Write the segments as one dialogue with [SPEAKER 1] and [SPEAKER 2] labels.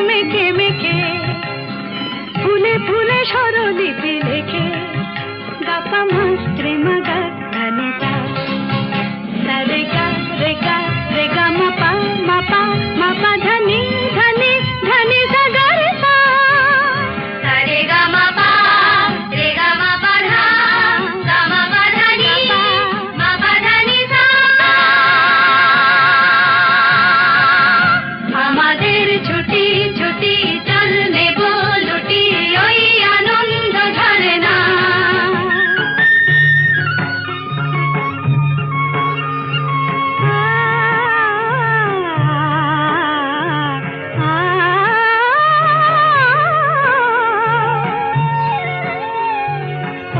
[SPEAKER 1] মেখে মেখে ফুলে ফুলে স্বরলিপি লেখে গাপা মাস্ত্রে মাগা ধানিতা সারে গা রে গা রে গা মাপা মাপা মাপা ধানি ধানি ধানি সা গা রে সা সারে গা মাপা রে গা মাপা ধা গা মাপা ধানি মাপা ধানি সা আমাদের ছুটি ছুটি চল নেব লুটি ওই আনন্দ ঝরে না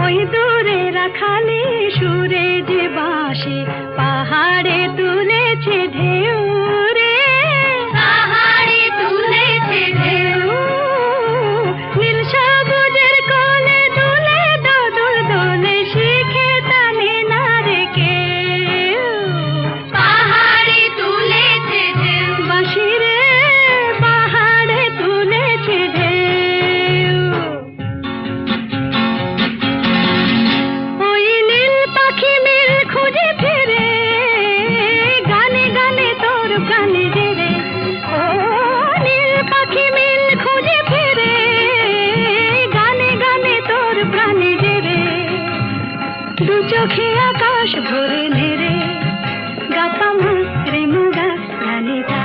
[SPEAKER 1] ওই দূরে রাখালি সুরে যে বাঁশি পাহাড়ে তুলেছে ঢেউ রে পাহাড়ে তুলেছে ঢেউ নীল সবুজের কোলে দুলে দোদুল দোলে শিখে টানে না রে কেউ পাহাড়ে তুলেছে ঢেউ বাঁশি রে পাহাড়ে তুলেছে ঢেউ ওই নীল পাখি মিল খুঁজে ফিরে গানে গানে তোর প্রাণে জেরে ও নীল পাখি মিল খুঁজে ফিরে গানে গানে তোর প্রাণে জেরে দু চোখে আকাশ ভরে নেরে গাপা মাস্ত্রে মুগা ধানিতা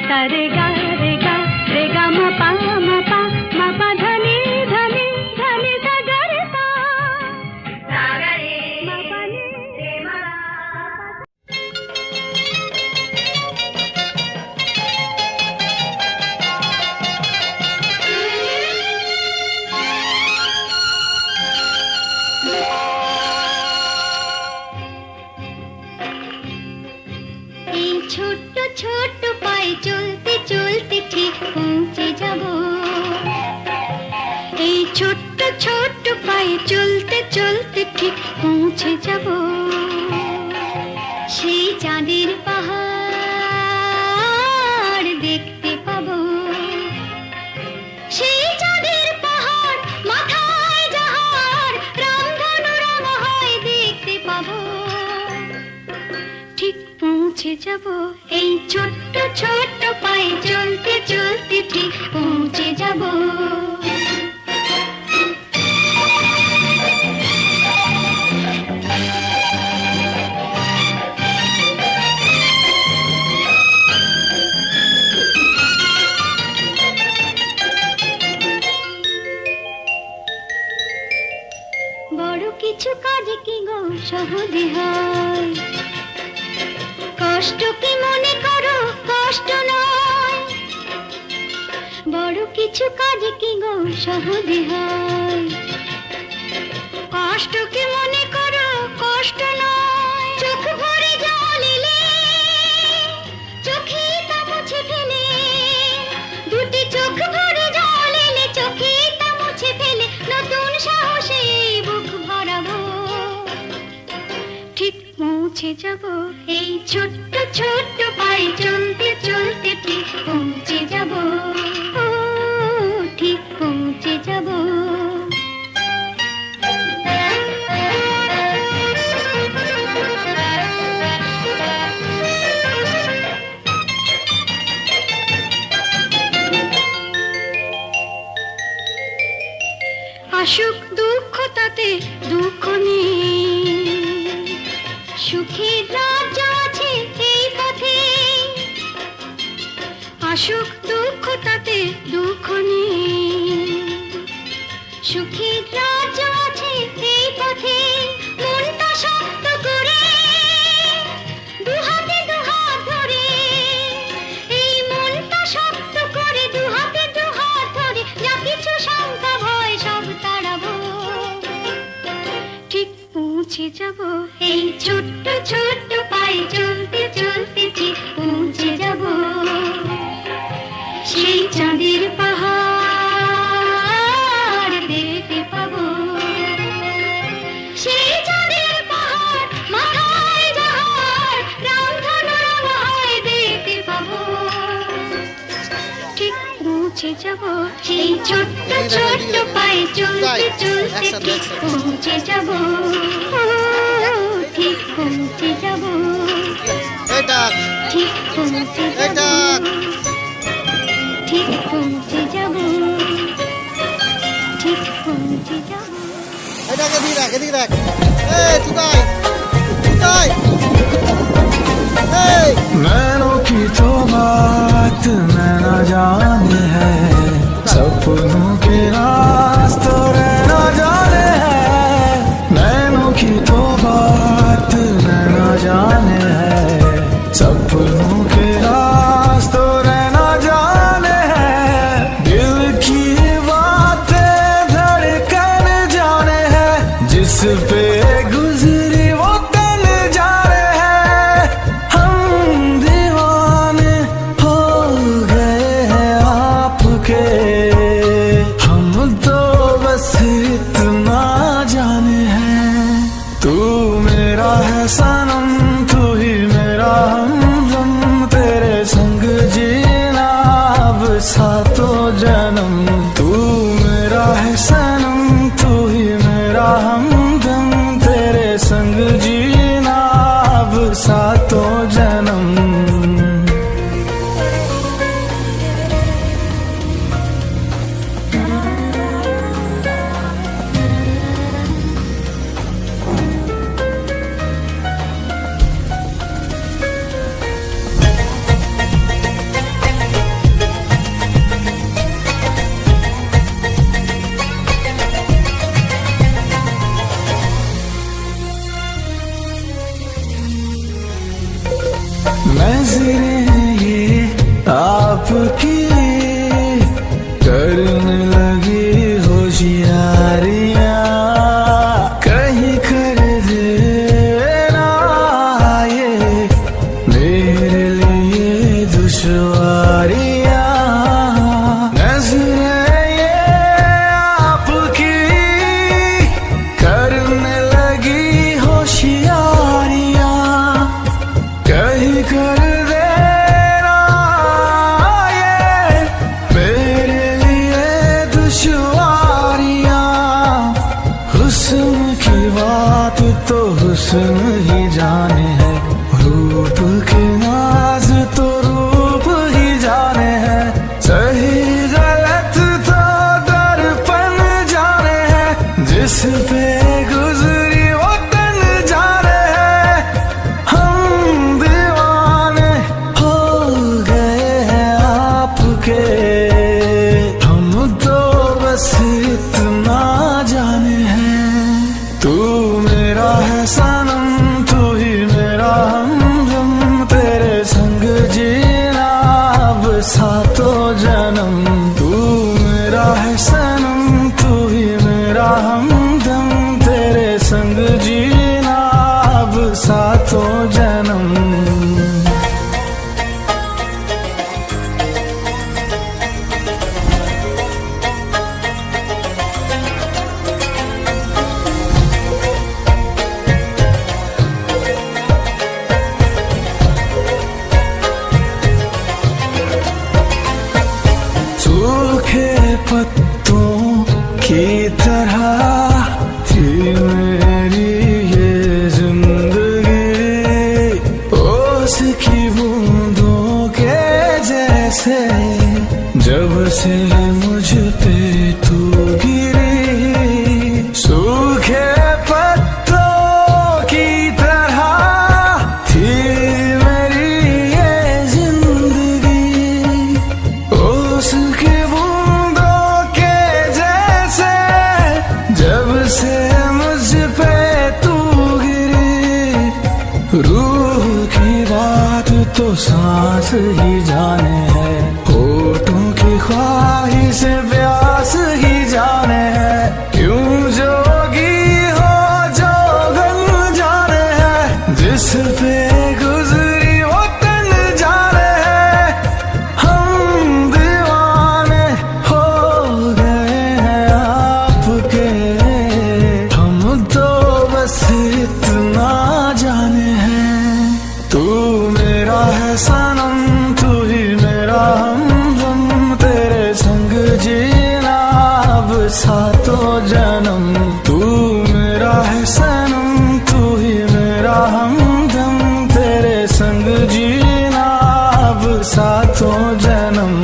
[SPEAKER 1] সারে গা রে গা রে গা মাপা মাপা মাপা ধানি ধানি ধানি সা গা রে সা সাগা রে মাপা নি রে মা এই ছোট্ট ছোট্ট পায়ে চলতে চলতে ঠিক পৌঁছে যাব এই ছোট্ট ছোট্ট পায়ে চলতে চলতে ঠিক পৌঁছে যাব সেই চাঁদের পাহাড় দেখতে পাবো সেই চাঁদের পাহাড় মাথায় যাহার রামধনু রঙ হয় দেখতে পাবো ঠিক পৌঁছে যাব এই ছোট্ট ছোট্ট পায়ে চলতে চলতে ঠিক পৌঁছে যাব বড় কিছু কাজ কি গো সহজে হয় কষ্ট কি মনে করো কষ্ট নয় বড় কিছু কাজ কি গো সহজে হয় কষ্ট কি মনে করো কষ্ট নয় চোখ ভরে জল এলে চোখে তা মুছে ফেলে দুটি চোখ ভরে জল এলে চোখে তা মুছে ফেলে নতুন সাহসে বুক ভরাবো ঠিক পৌঁছে যাব এই ছোট্ট ছোট্ট পায়ে চলতে চলতে ঠিক পৌঁছে যাব ও ঠিক পৌঁছে যাব আসুক দুঃখ তাতে দুঃখ নেই সুখের রাজ্য আছে এই পথে আসুক দুঃখ তাতে দুঃখ নেই সুখের রাজ্য আছে এই পথে মনটা শক্ত করে দুহাতে দুহাত ধরে এই মনটা শক্ত করে দুহাতে দুহাত ধরে যা কিছু শঙ্কা ভয় সব তাড়াবো ঠিক পৌঁছে যাব এই ছোট্ট ছোট্ট পায়ে চলতে চলতে ঠিক পৌঁছে যাব সেই চাঁদের পাহাড় দেখতে পাবো সেই চাঁদের পাহাড় মাথায় যাহার রামধনু রঙ হয় দেখতে পাবো ঠিক পৌঁছে যাব সেই ছোট্ট ছোট্ট পায়ে চলতে চলতে ঠিক পৌঁছে যাব ঠিক পৌঁছে যাব ঠিক পৌঁছে যাব ঠিক পৌঁছে যাব ঠিক পৌঁছে যাব
[SPEAKER 2] এটাকে দিয়ে রাখ এদিকে রাখ এই চুদাই চুদাই এই
[SPEAKER 3] नैनों की तो बात नैना जाने है सपनों के रास्तों रहना जाने है नैनों की तो बात नैना जाने है सपनों के रास्तों रहना जाने है दिल की बातें धड़कन जाने है जिस पे गुजरी वो तन जाने है हम दीवाने हो गए हैं आपके हम तो बस इतना जाने हैं तू मेरा है सनम तू ही मेरा हमदम तेरे संग जीना अब सातों जन्म तू मेरा है सनम तू ही मेरा हमदम तेरे संग जीना अब सातों जन्म नजरें ये आपकी करने लगी होशियारियां कहीं कर देना ये मेरे लिए दुश्वारियां नजरें ये आपकी करने लगी होशियारियां कहीं कर देना ये मेरे लिए दुश्वारियां हुस्न की बात तो हुस्न ही जाने है रूप के नाज तो रूप ही जाने है सही गलत तो दर्पण जाने है जिस पे गुजरी वो तन जाने है हम दीवाने हो गए हैं आपके हम तो बस इतना जाने हैं तू मेरा है सनम तू ही मेरा हमदम तेरे संग जीना अब सातों जन्म तू मेरा है सनम तू ही मेरा हमदम तेरे संग जीना अब सातों जन्म सूखे पत्तों की तरह थी मेरी ये जिंदगी ओस की बूंदों के जैसे जब से मुझ पे तू गिरी सूखे पत्तों की तरह थी मेरी ये जिंदगी ओस की बूंदों के जैसे जब से मुझ पे तू गिरी रूह की बात तो सांस ही जाने है होठों की ख्वाहिश प्यास ही जाने है क्यों जोगी हो जोगन जाने है जिस पे गुजरी वो तन जाने है हम दीवाने हो गए हैं आपके हम तो बस इतना जाने हैं तू मेरा है सनम तू ही मेरा सातों जन्म। तू मेरा है सनम, तू ही मेरा हमदम, तेरे संग जीना अब सातों जन्म।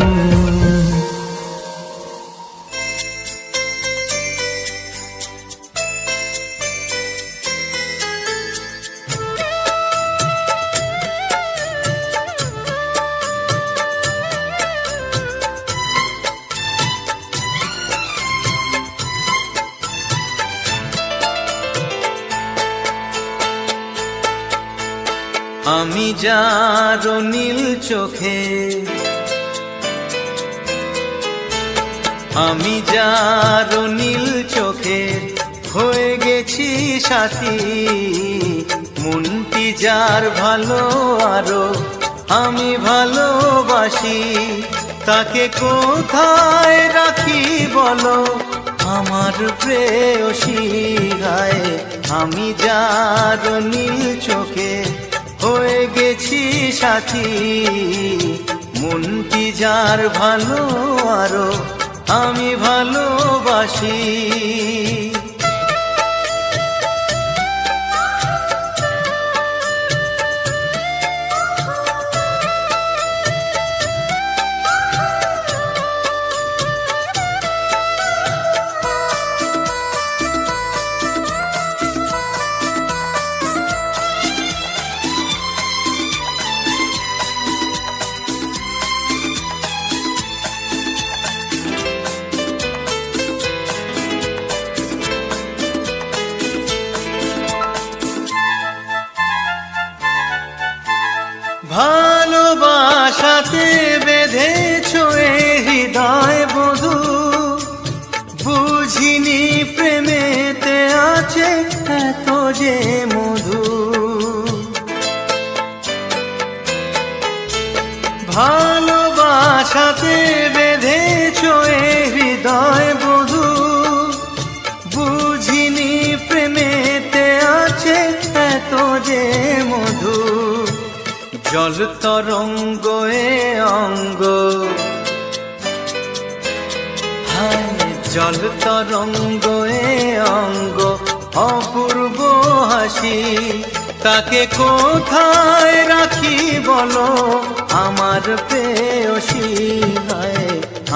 [SPEAKER 4] আমি যার নীল চোখে, আমি যার নীল চোখে হয়ে গেছি সাথী। মনটি যার ভালো আরো আমি ভালোবাসি, তাকে কোথায় রাখি বলো আমার প্রেয়সী। গায়ে আমি যার নীল চোখে হয়ে গেছি সাথী। মনটি যার ভালো আরো আমি ভালোবাসি। ভালোবাসাতে বেঁধেছো এ হৃদয় বধূ, বুঝিনি প্রেমেতে আছে এত যে মধু। ভালোবাসাতে বেঁধেছো এ হৃদয় বধূ, বুঝিনি প্রেমেতে আছে এত যে মধু। জল তরঙ্গ এ অঙ্গ, হায় জল তরঙ্গ এ অঙ্গ অপূর্ব হাসি। তাকে কোথায় রাখি বলো আমার প্রেয়সী। হায়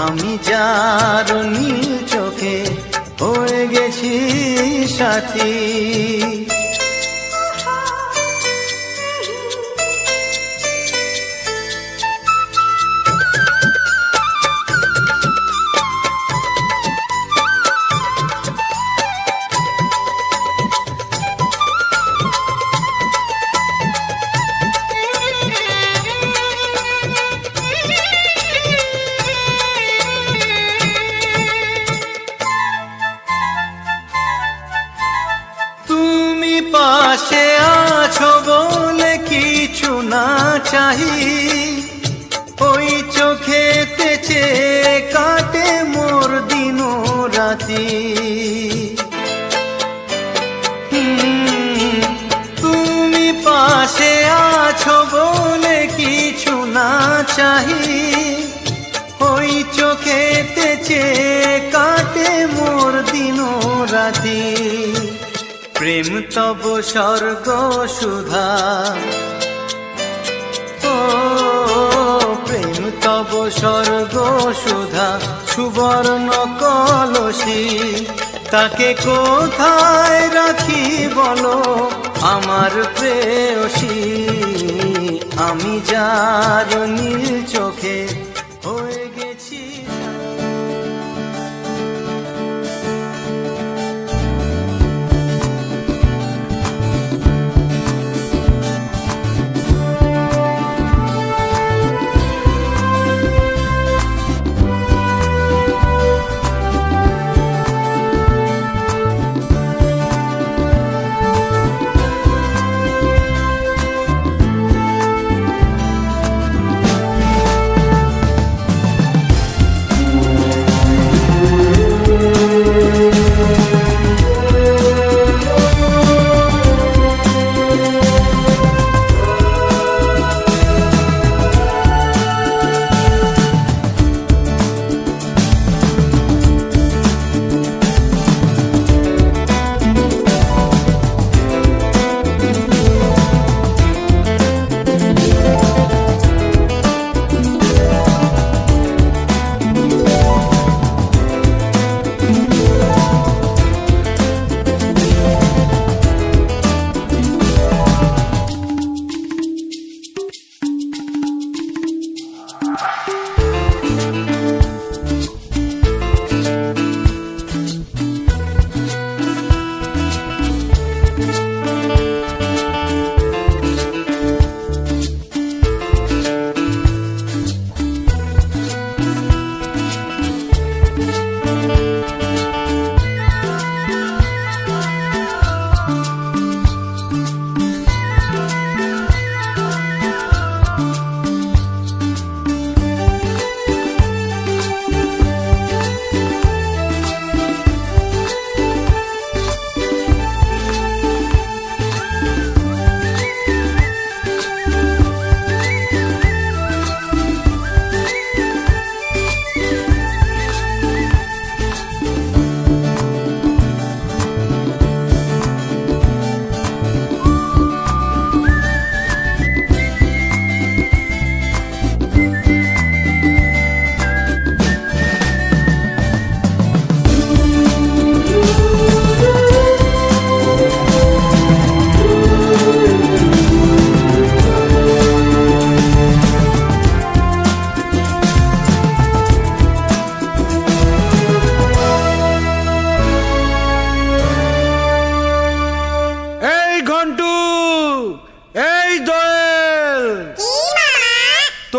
[SPEAKER 4] আমি যার নীল চোখে হয়ে গেছি সাথী। পাশে আছো বলে কিছু না চাহি, ওই চোখেতে চেয়ে কাটে মোর দিন রাতি। তুমি পাশে আছো বলে কিছু না চাহি, ওই চোখেতে চেয়ে কাটে মোর দিন রাতি। প্রেম তব স্বর্গ সুধা, ও প্রেম তব স্বর্গ সুধা সুবর্ণ কলসী। তাকে কোথায় রাখি বলো আমার প্রেয়সী। আমি যার নীল চোখে হয়ে গেছি।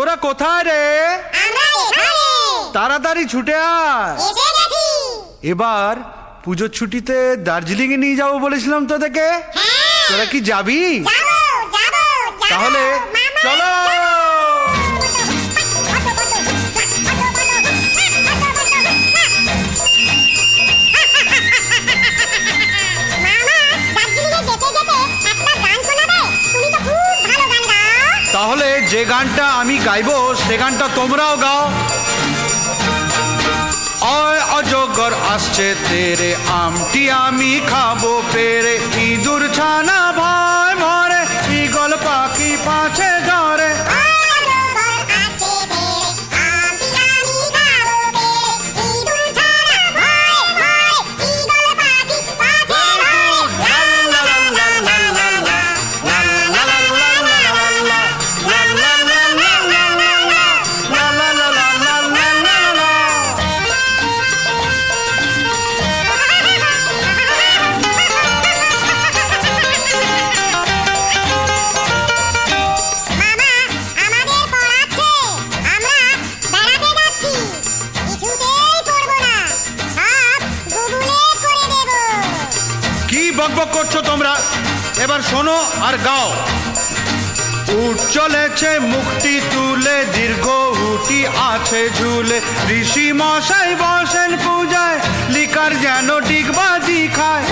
[SPEAKER 3] তোরা কোথায় রে?
[SPEAKER 5] আমরা এখানে
[SPEAKER 3] তাড়াতাড়ি ছুটে আয়।
[SPEAKER 5] এসে গেছি।
[SPEAKER 3] এবার পুজোর ছুটিতে দার্জিলিং এ নিয়ে যাবো বলেছিলাম তোদেরকে,
[SPEAKER 5] হ্যাঁ,
[SPEAKER 3] তোরা কি যাবি?
[SPEAKER 5] যাবো যাবো যাবো।
[SPEAKER 3] তাহলে
[SPEAKER 5] মামা,
[SPEAKER 3] চলো। তাহলে যে গানটা আমি গাইবো সে গানটা তোমরাও গাও। অয় অজগর আসছে তেরে, আমটি আমি খাবো পেরে, ইঁদুর ছানা ভয় মরে, ঈগল পাখি পাছে ঘরে। বকবক করছো তোমরা, এবার শোনো আর গাও। উঠ চলেছে মুক্তি তুলে, দীর্ঘ উটি আছে ঝুলে, ঋষি মশাই বসেন পূজায়, লিকার যেন ডিগবাজি খায়।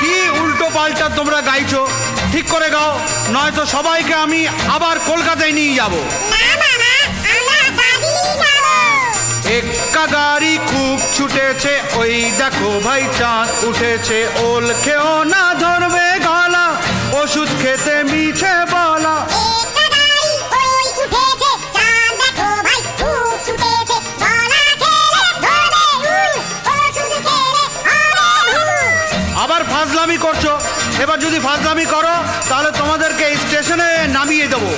[SPEAKER 3] কি উল্টো পাল্টা তোমরা গাইছো, ঠিক করে গাও, নয়তো সবাইকে আমি আবার কলকাতায় নিয়ে যাব। এক্কা গাড়ি খুব ছুটেছে, ওই দেখো ভাই চাঁদ উঠেছে, ওল খেও না ধরবে গলা, ওষুধ খেতে মিছে বলা। আবার ফাজলামি করছো, এবার যদি ফাজলামি করো তাহলে তোমাদেরকে এই স্টেশনে নামিয়ে দেবো।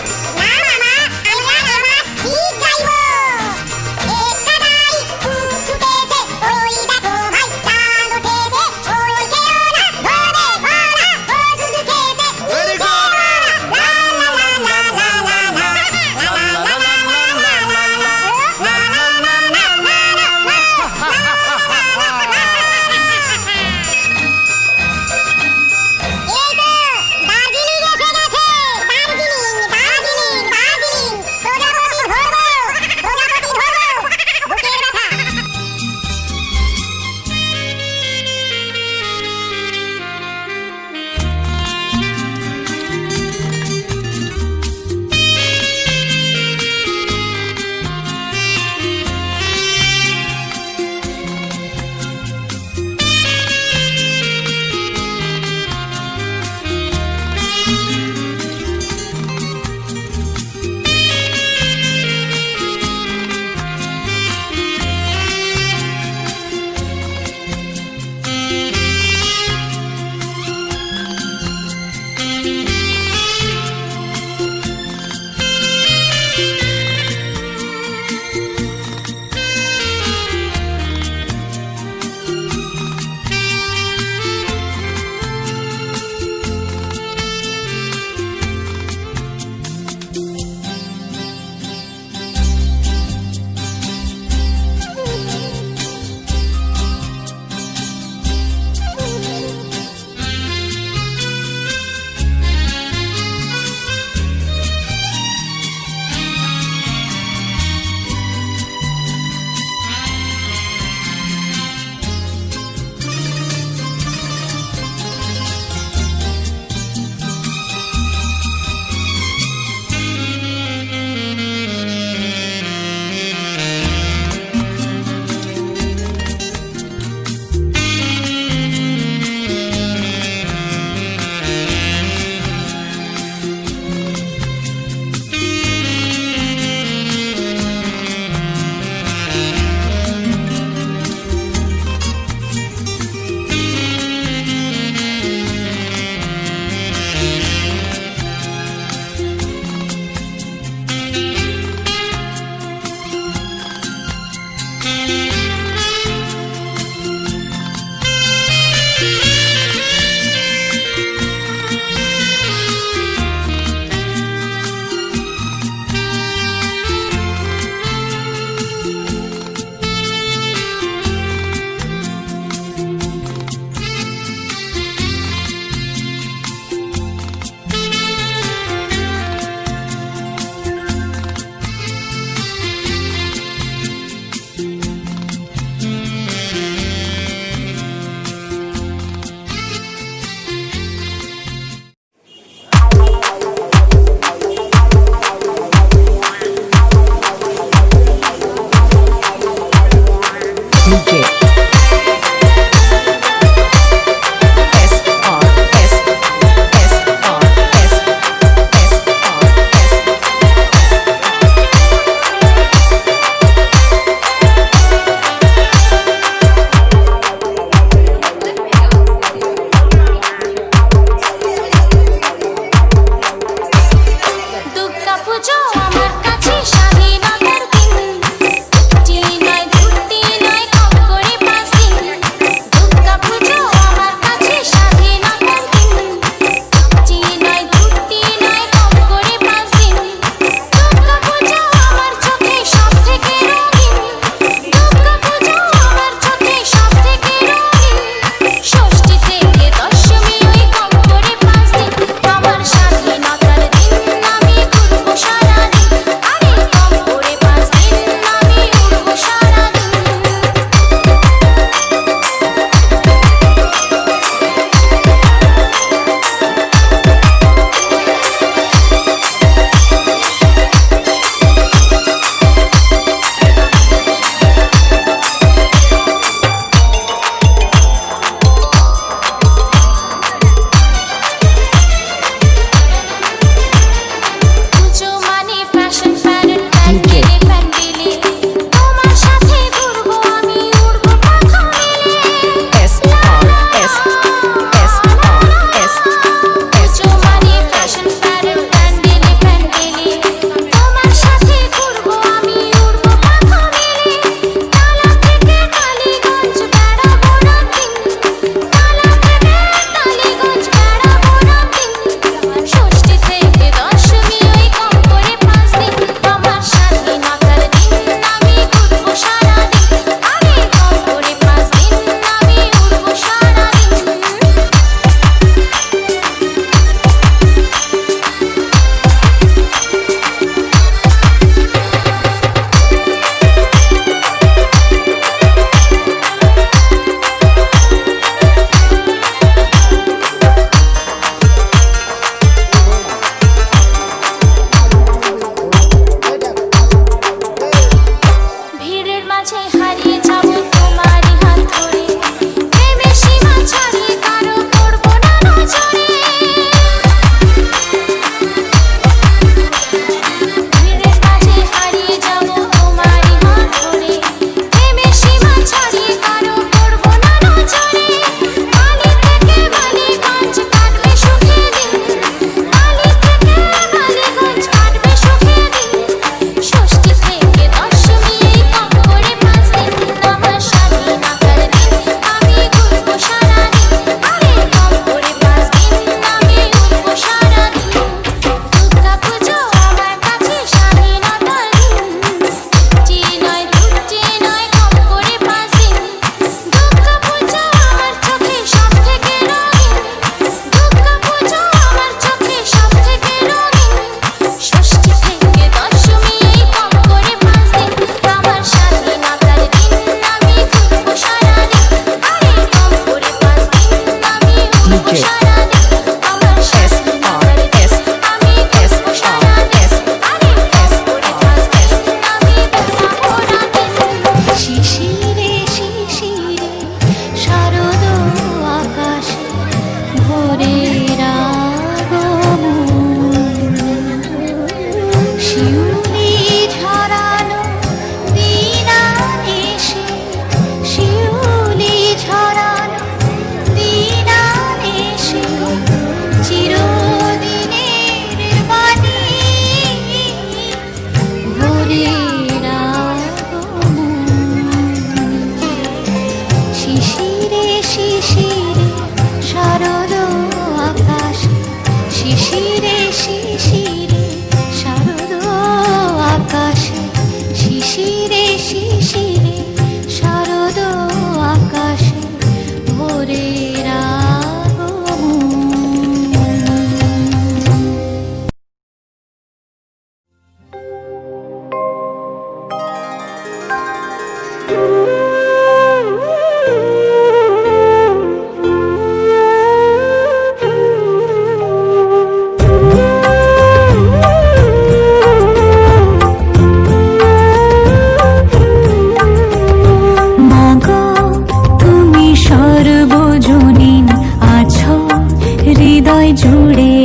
[SPEAKER 1] হৃদয় জুড়ে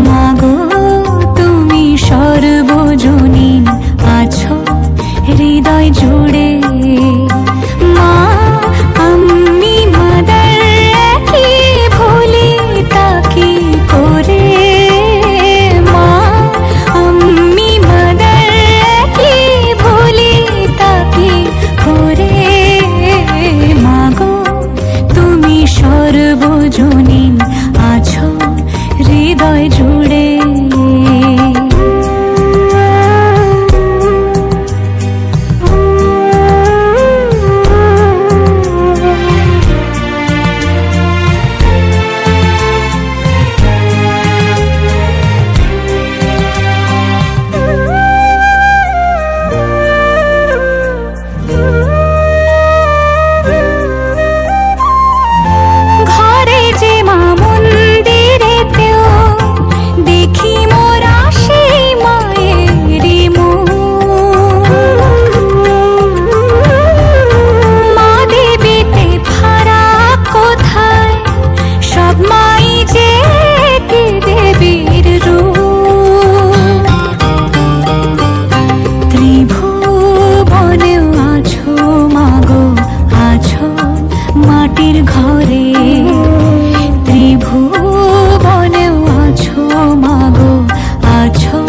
[SPEAKER 1] মাগো তুমি সর্বজনীন আছো হৃদয় জুড়ে মা আমি মাদার কি ভুলি তাকে করে মা আমি মাদার কি ভুলি তাকে করে মাগো তুমি সর্বজনীন আছো হৃদয় জুড়ে ঘরে যে মা মন্দিরেতেও দেখি মোরা সেই মায়েরই মুখ। মা দেবীতে ফারাক কোথায় সব মাই যে একে দেবীর রূপ ত্রিভুবনেও আছো মাগো আছো মাটির ঘরে ত্রিভুবনেও আছো মাগো আছো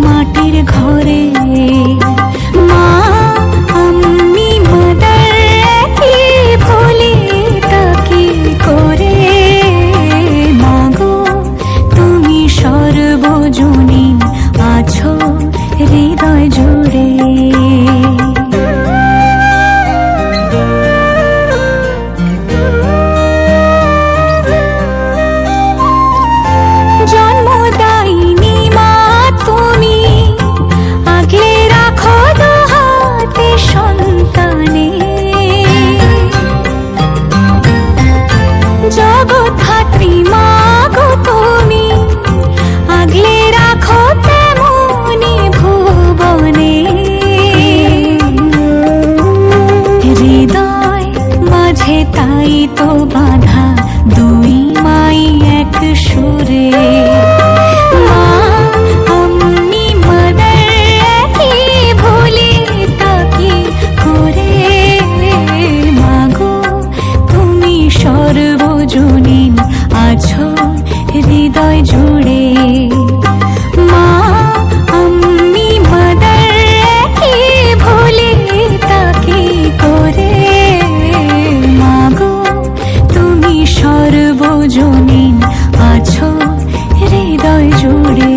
[SPEAKER 1] মাটির ঘরে মা আমি মাদার কি ভুলি তাকে করে মাগো তুমি সর্বজনীন আছো হৃদয় জুড়ে জন্মদায়িনী মা তুমি আগলে রাখো দুহাতে সন্তানে জগৎধাত্রী মা গো তুমি আগলে রাখো তেমনি ভুবনে হৃদয় মাঝে তাই তো বাঁধা দুই মাই এক সুরে মা আমি মাদার কি ভুলি তাকে করে মাগো তুমি সর্বজনীন আছো হৃদয় জুড়ে মা আমি মাদার কি ভুলি তাকে করে মাগো তুমি সর্বজনীন আছো হৃদয় জুড়ে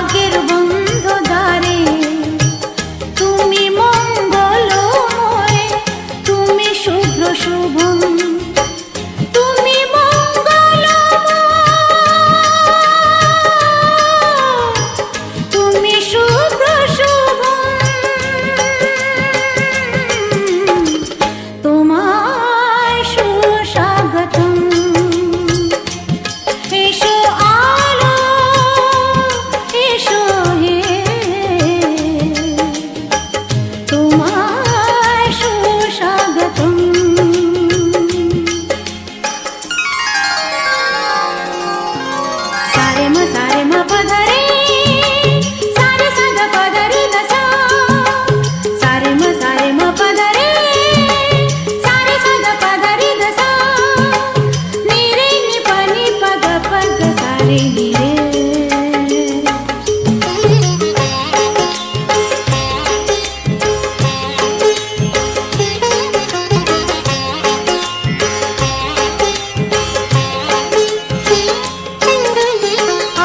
[SPEAKER 1] ভাগ্যের বন্ধ দ্বারে তুমি মঙ্গলময়, তুমি শুভ্র শুভম, তুমি মঙ্গলময়, তুমি শুভ্র শুভম, তোমায় সুস্বাগতম। এসো আলো, এসো হে, তোমায় সুস্বাগতম। সারে মা পধ রে, সারে সদ পধ রে দসা, সারে মা পধ রে, সারে সদ পধ রে দসা, নি রে নি প নি প গ প গ সা রে নি রে।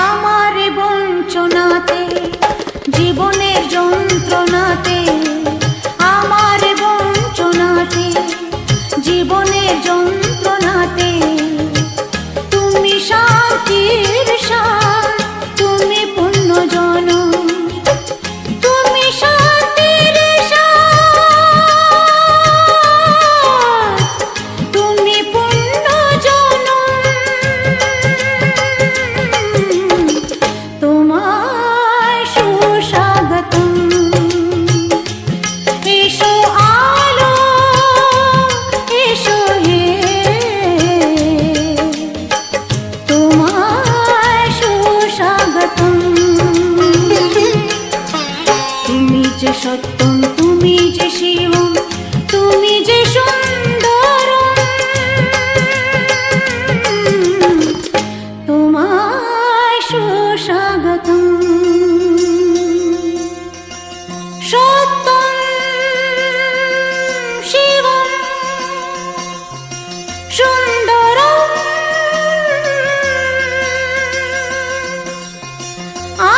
[SPEAKER 1] আমার বঞ্চনাতে, জীবনের যন্ত্রণাতে, আমার বঞ্চনাতে, জীবনের যন্ত্রণাতে, তুমি শান্তির সার, তুমি পুণ্যজনম, তুমি শান্তির সার, তুমি পুণ্যজনম, তোমায় সুস্বাগতম। এসো আলো, এসো হে, তোমায় সুস্বাগতম। তুমি যে সত্যম, তুমি যে শিবম, তুমি যে সুন্দরম, তোমায় সুস্বাগতম। সত্যম শিবম সুন্দরম, আ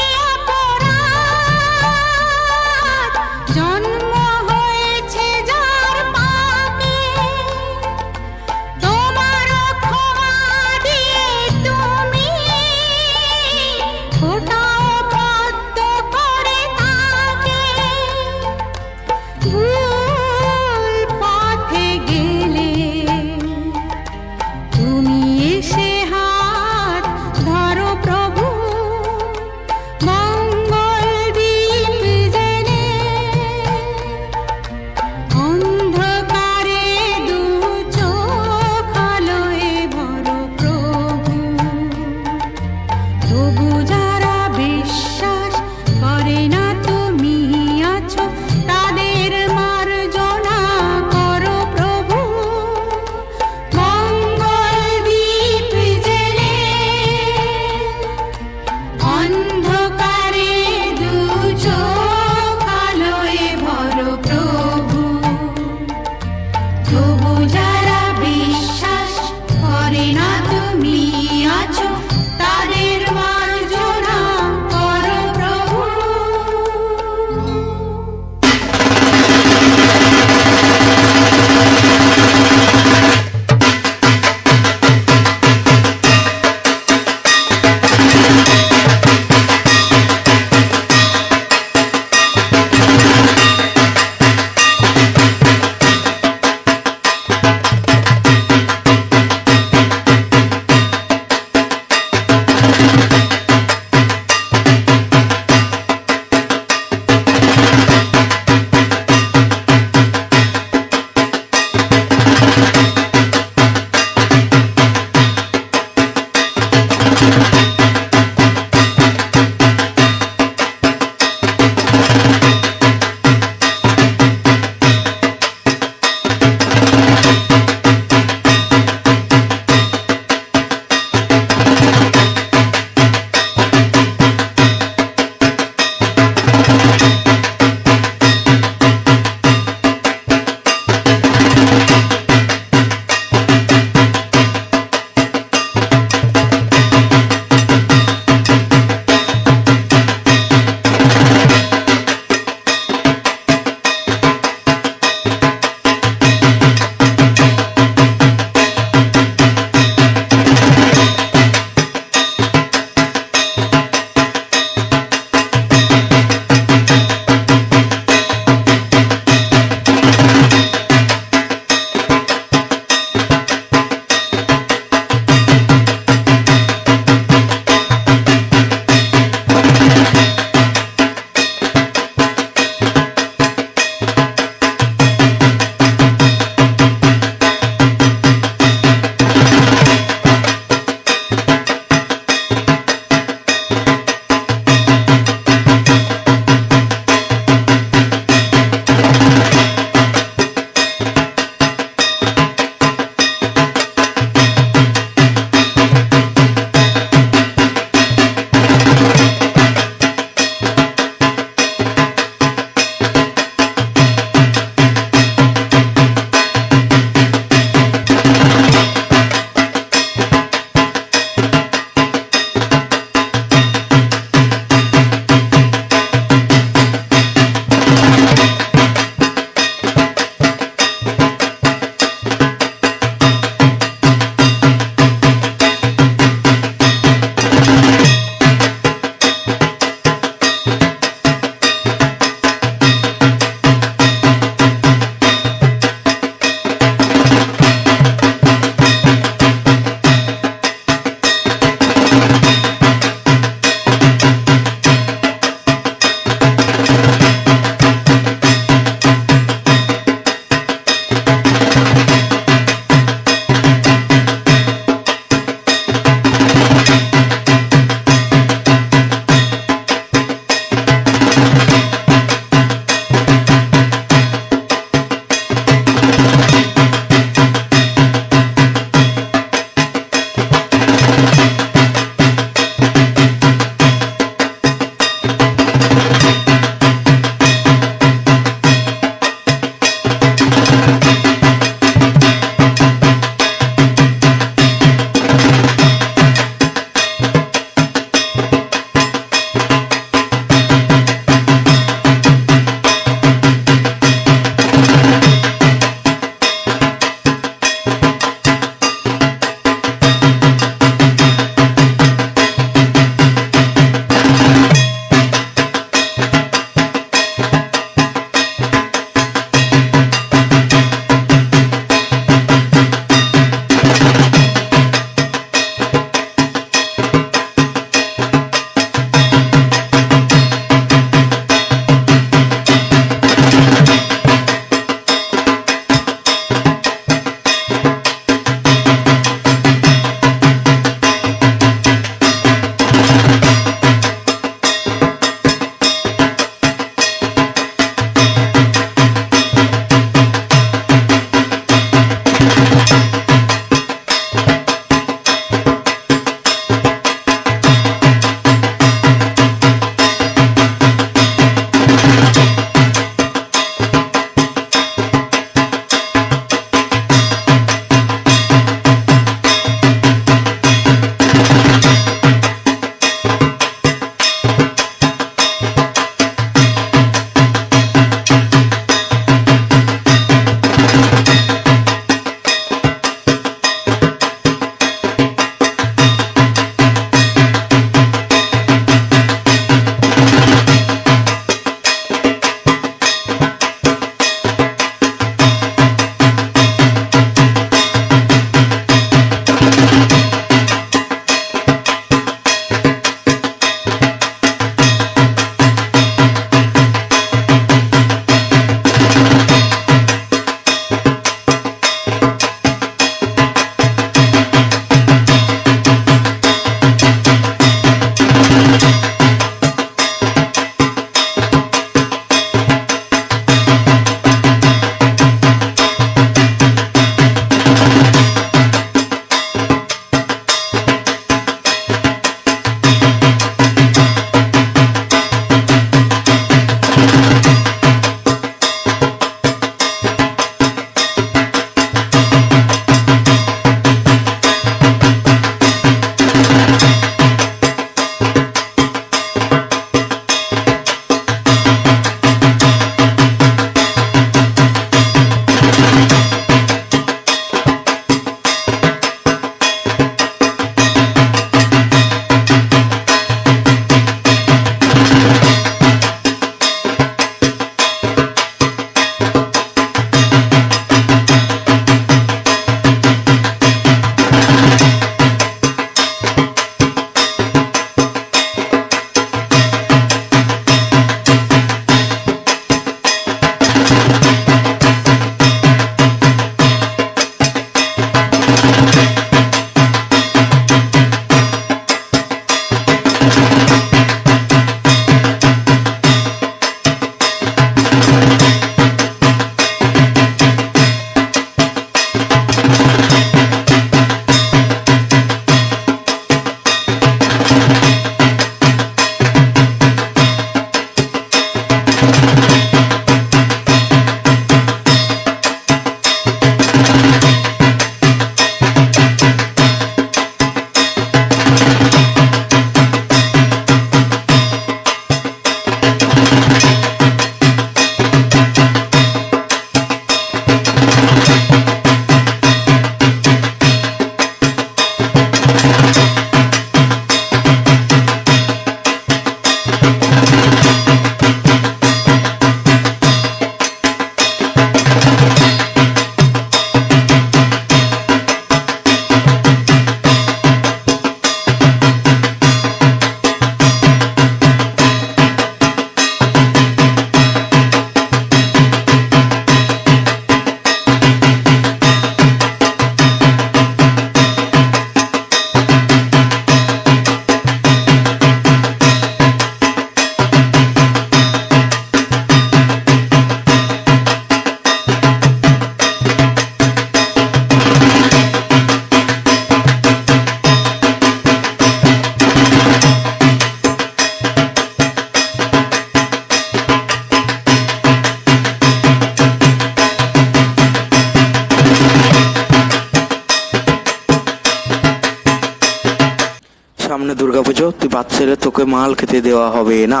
[SPEAKER 6] সামনে দুর্গাপুজো, তুই বাদ ছেড়ে, তোকে মাল খেতে দেওয়া হবে না।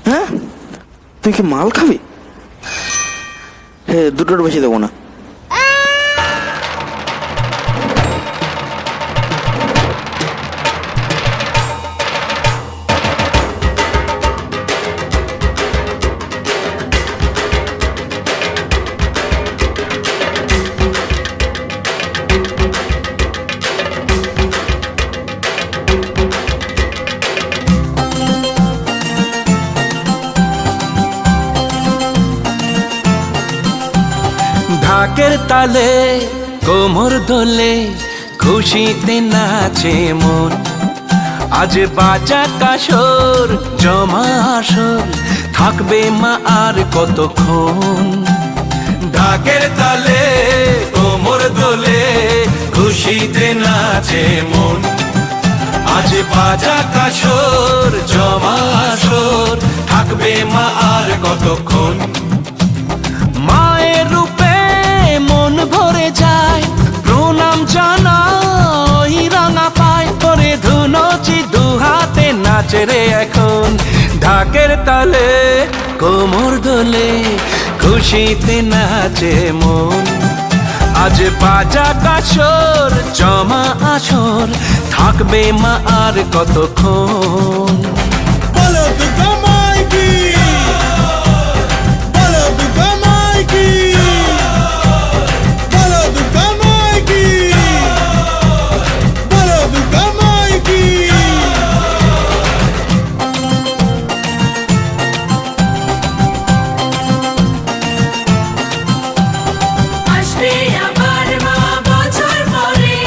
[SPEAKER 6] হ্যাঁ, তুই কি মাল খাবি? হ্যাঁ, দুটোর বেশি দেবো না।
[SPEAKER 7] ঢাকের তালে কোমর দোলে খুশিতে নাচে মন, আজ বাজা কাসর জমা আসর থাকবে মা আর কতক্ষণ। ঢাকের তালে কোমর দোলে খুশিতে নাচে মন, আজ বাজা কাসর জমা আসর থাকবে মা আর কতক্ষণ। মায়ের রূপে মন ভরে যায়, প্রণাম জানাই রাঙা পায় করে ধুনচি দুহাতে নাচে রে এখন। ঢাকের তালে কোমর দোলে খুশিতে নাচে মন, আজ বাজা কাসর জমা আসর থাকবে মা আর কতক্ষণ।
[SPEAKER 2] বলো দুর্গা মাইকি, বলো দুর্গা মাইকি, বলো দুর্গা মাইকি, বলো দুর্গা মাইকি।
[SPEAKER 1] আসবে আবার মা বছর পরে,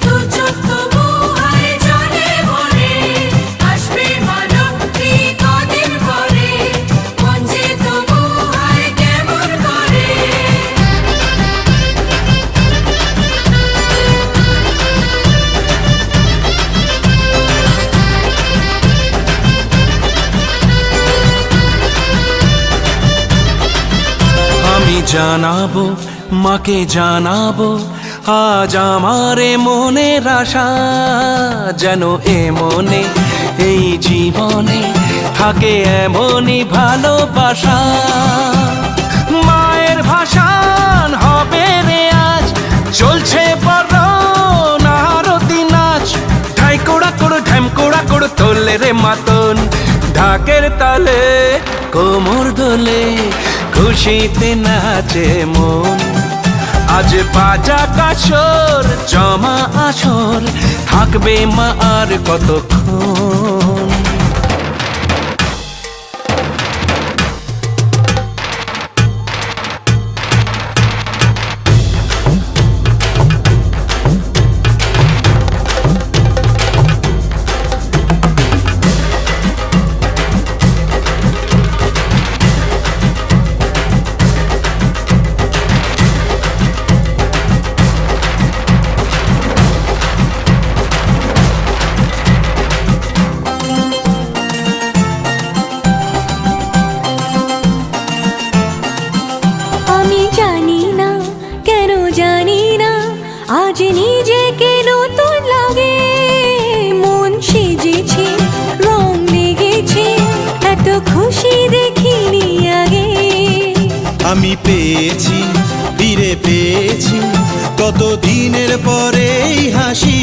[SPEAKER 1] দু চোখ তবু হয় জলে ভরে। আসবে মা লক্ষ্মী কদিন পরে, মন যে তবু হয় কেমন করে।
[SPEAKER 7] আমি জানাবো মাকে জানাবো আজ আমারে মনের আশা, যেন এ মনে এই জীবনে থাকে এমনই ভালোবাসা। মায়ের ভাষান হবে রে আজ, চলছে বড় নারতি নাচ, ঢাই কোড়া কোড় ঢ্যাম কোড়া কোড় তোলে রে মাতন। ঢাকের তালে কোমর দোলে খুশিতে নাচে মন, আজ বাজা কাসর জমা আসর থাকবে মা আর কতক্ষণ।
[SPEAKER 1] আমি জানি না কেন জানি না, আজ নিজেকে নতুন লাগে। মন সেজেছে রং লেগেছে, এত খুশি দেখিনি আগে।
[SPEAKER 4] আমি পেয়েছি ফিরে পেয়েছি কত দিনের পরে এই হাসি,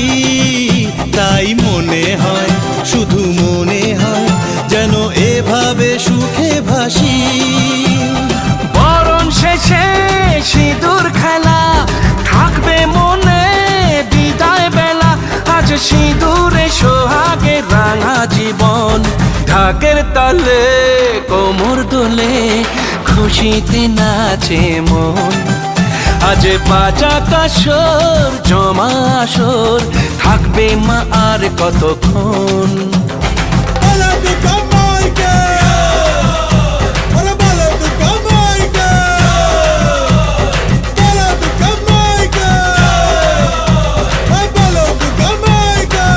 [SPEAKER 4] তাই মনে হয় শুধু মনে হয় যেন এভাবে সুখে ভাসি।
[SPEAKER 7] বরণ শেষে সিঁদুর খেলা থাকবে মনে বিদায় বেলা, আজ সিঁদুরে সোহাগে রাঙা জীবন। ঢাকের তালে কোমর দোলে খুশিতে নাচে মন, আজ বাজা কাসর জমা আসর থাকবে মা আর কতক্ষণ।
[SPEAKER 2] বলো দুর্গা মাইকি, বলো দুর্গা মাইকি, বলো দুর্গা মাইকি, বলো Durga মাইকি।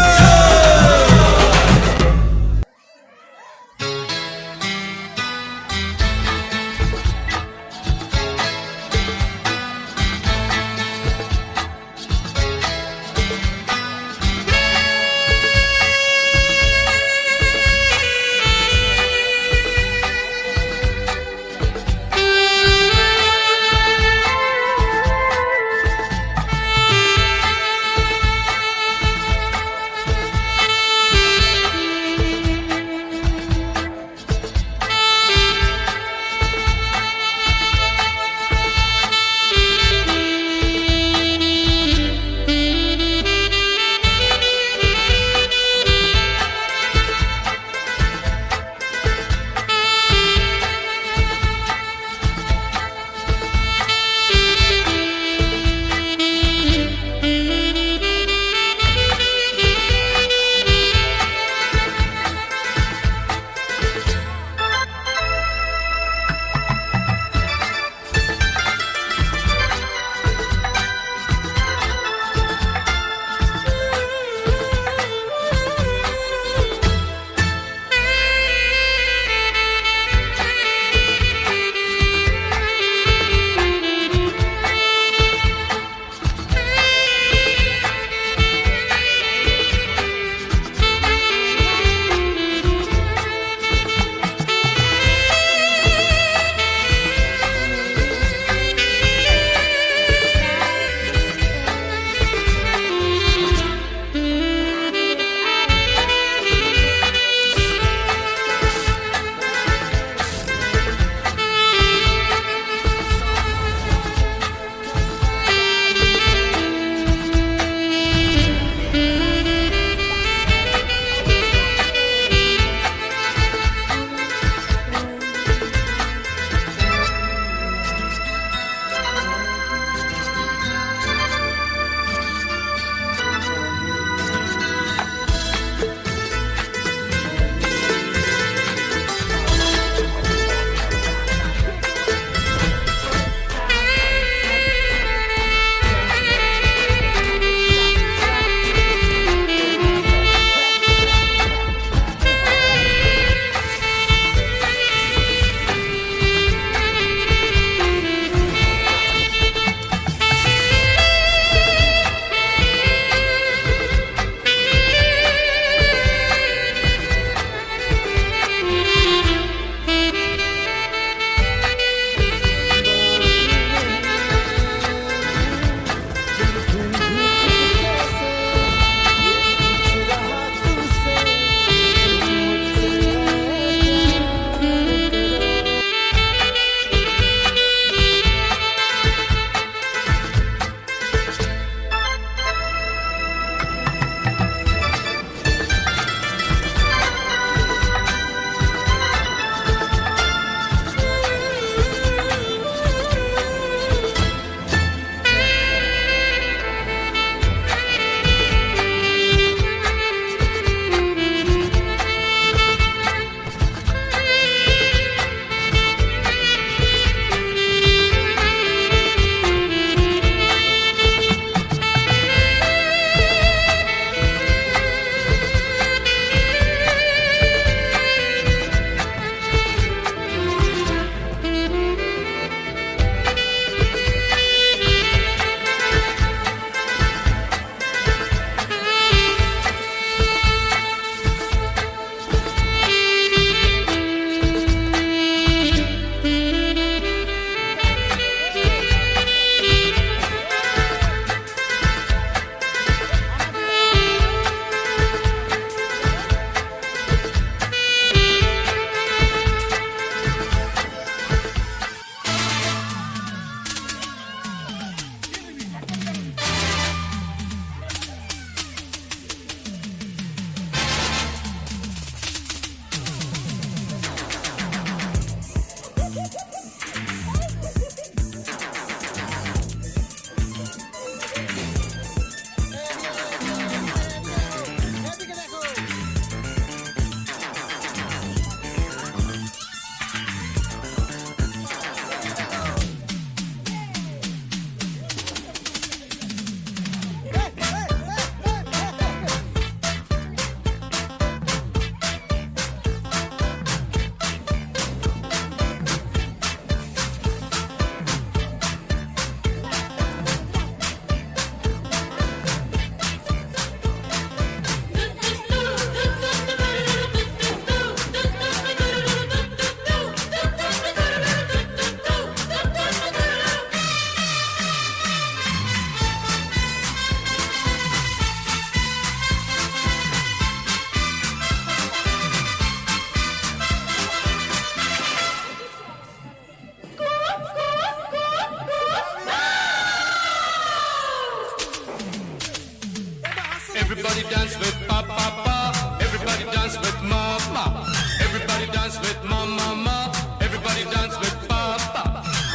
[SPEAKER 3] Everybody dance with pa pa pa. Everybody dance with mama. Everybody dance with mama ma. Everybody dance with papa.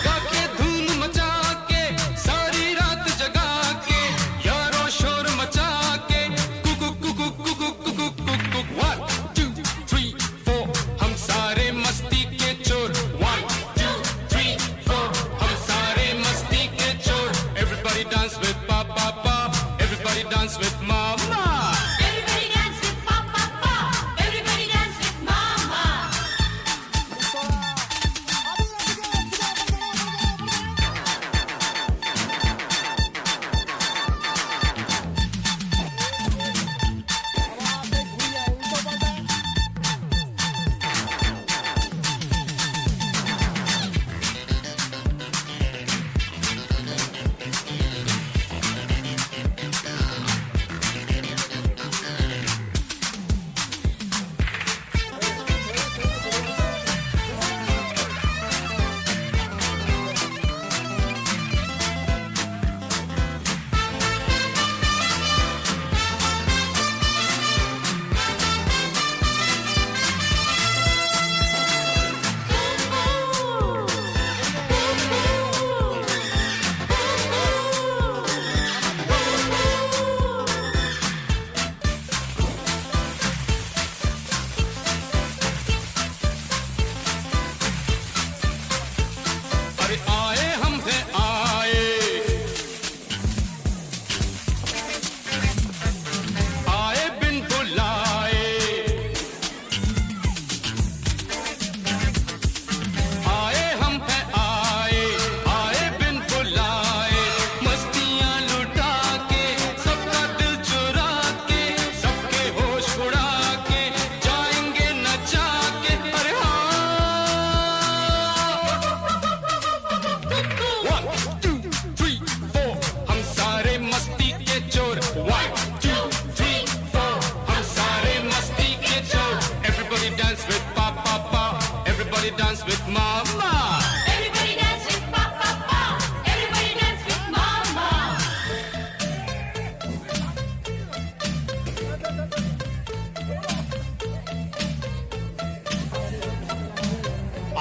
[SPEAKER 3] गाके धूम मचा के सारी रात जगा के यारों शोर मचा के कुकु कुकु कुकु कुकु कुकु 1 2 3 4 हम सारे मस्ती के चोर 1 2 3 4 हम सारे मस्ती के चोर. Everybody dance with papa pa. Everybody dance with mama.
[SPEAKER 1] Everybody dance with papa pa. Everybody dance with mama.
[SPEAKER 3] अरे आए हम थे आए आए बिन बुलाए आए हम थे आए बिन बुलाए मस्तियां लुटा के सबका दिल चुरा के सबके होश उड़ा के जाएंगे नचा के. अरे हाँ 1 2 3 4 हम सारे मस्ती के चोर 1 2 3 4 हम सारे मस्ती के चोर. Everybody dance with papa pa. Everybody dance with mama.
[SPEAKER 1] Everybody dance with papa pa. Everybody dance with mama.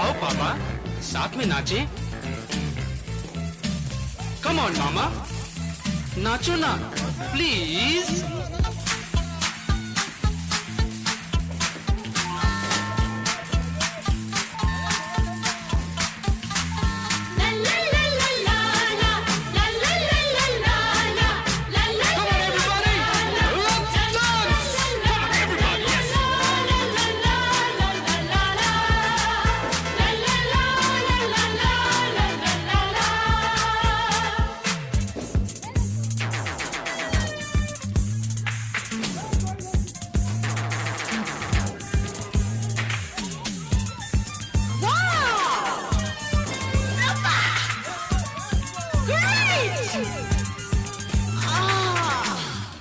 [SPEAKER 3] आओ पापा साथ में नाचे. Come on मामा नाचो ना please.
[SPEAKER 1] La la la la la la. La la la la la la. La la
[SPEAKER 3] Come on everybody, let's dance. Come on everybody, yes.
[SPEAKER 1] la la la la la la la. La la la la la la la la la.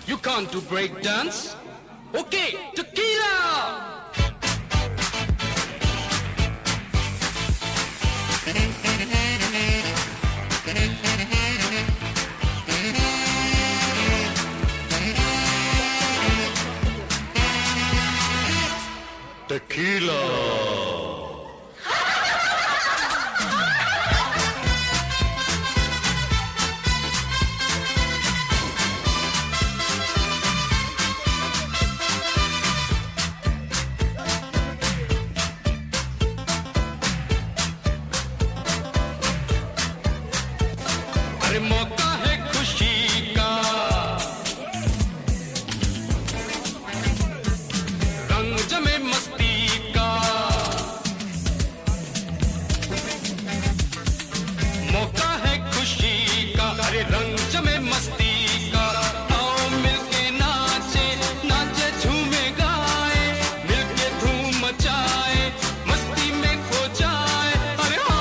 [SPEAKER 3] You can't do break dance. Okay, tequila. Tequila. अरे मौका है खुशी का रंग जमे मस्ती का. मौका है खुशी का अरे रंग जमे मस्ती का. आओ मिलके नाचे नाचे झूमे गाए मिलके धूम मचाए मस्ती में खो जाए. अरे हाँ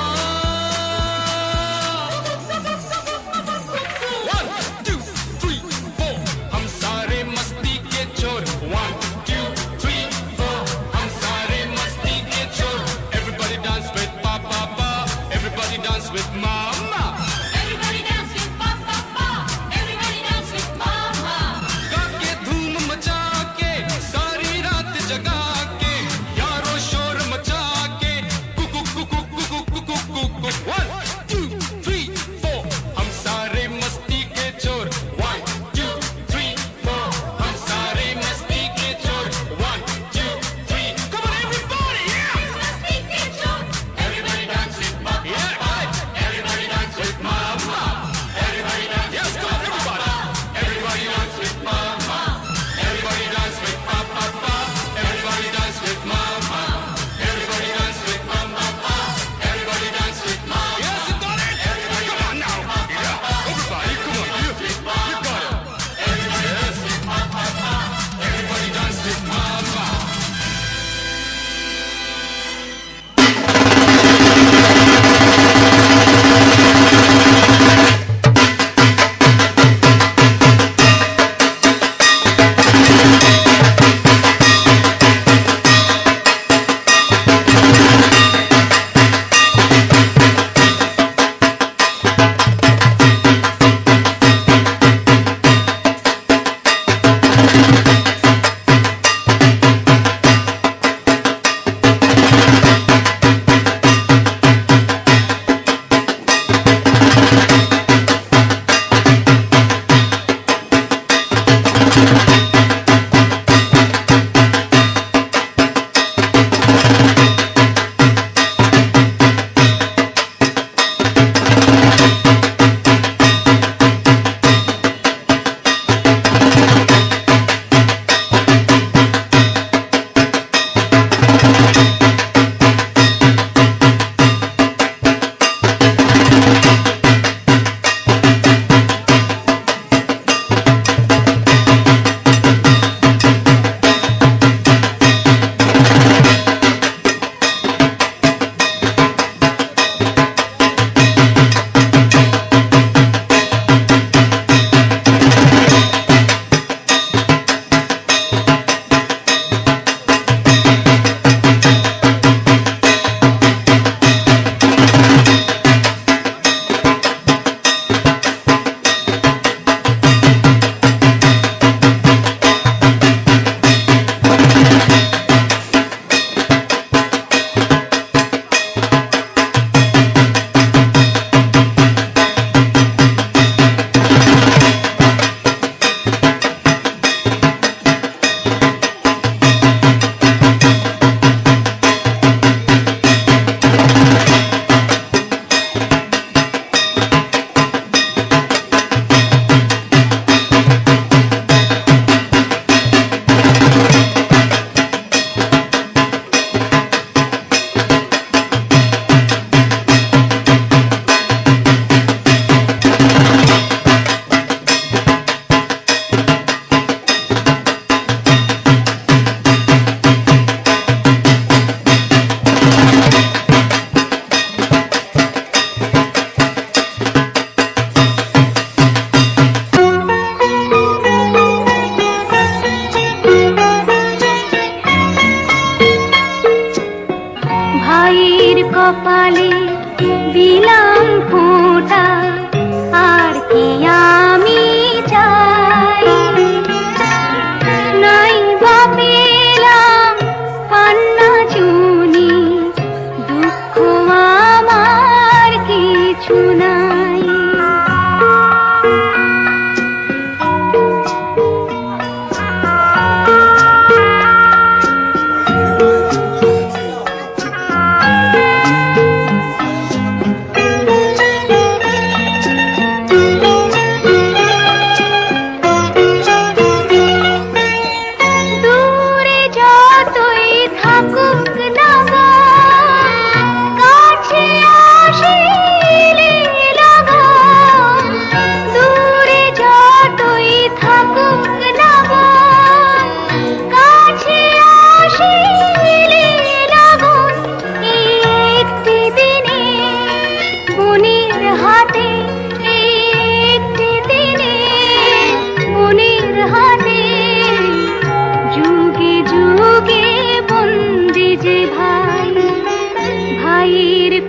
[SPEAKER 1] কপালে দিলাম ফোঁটা, আর কি আমি চাই, নাই বা পেলাম পান্না চুনি, দুঃখ আমার কিছু নাই।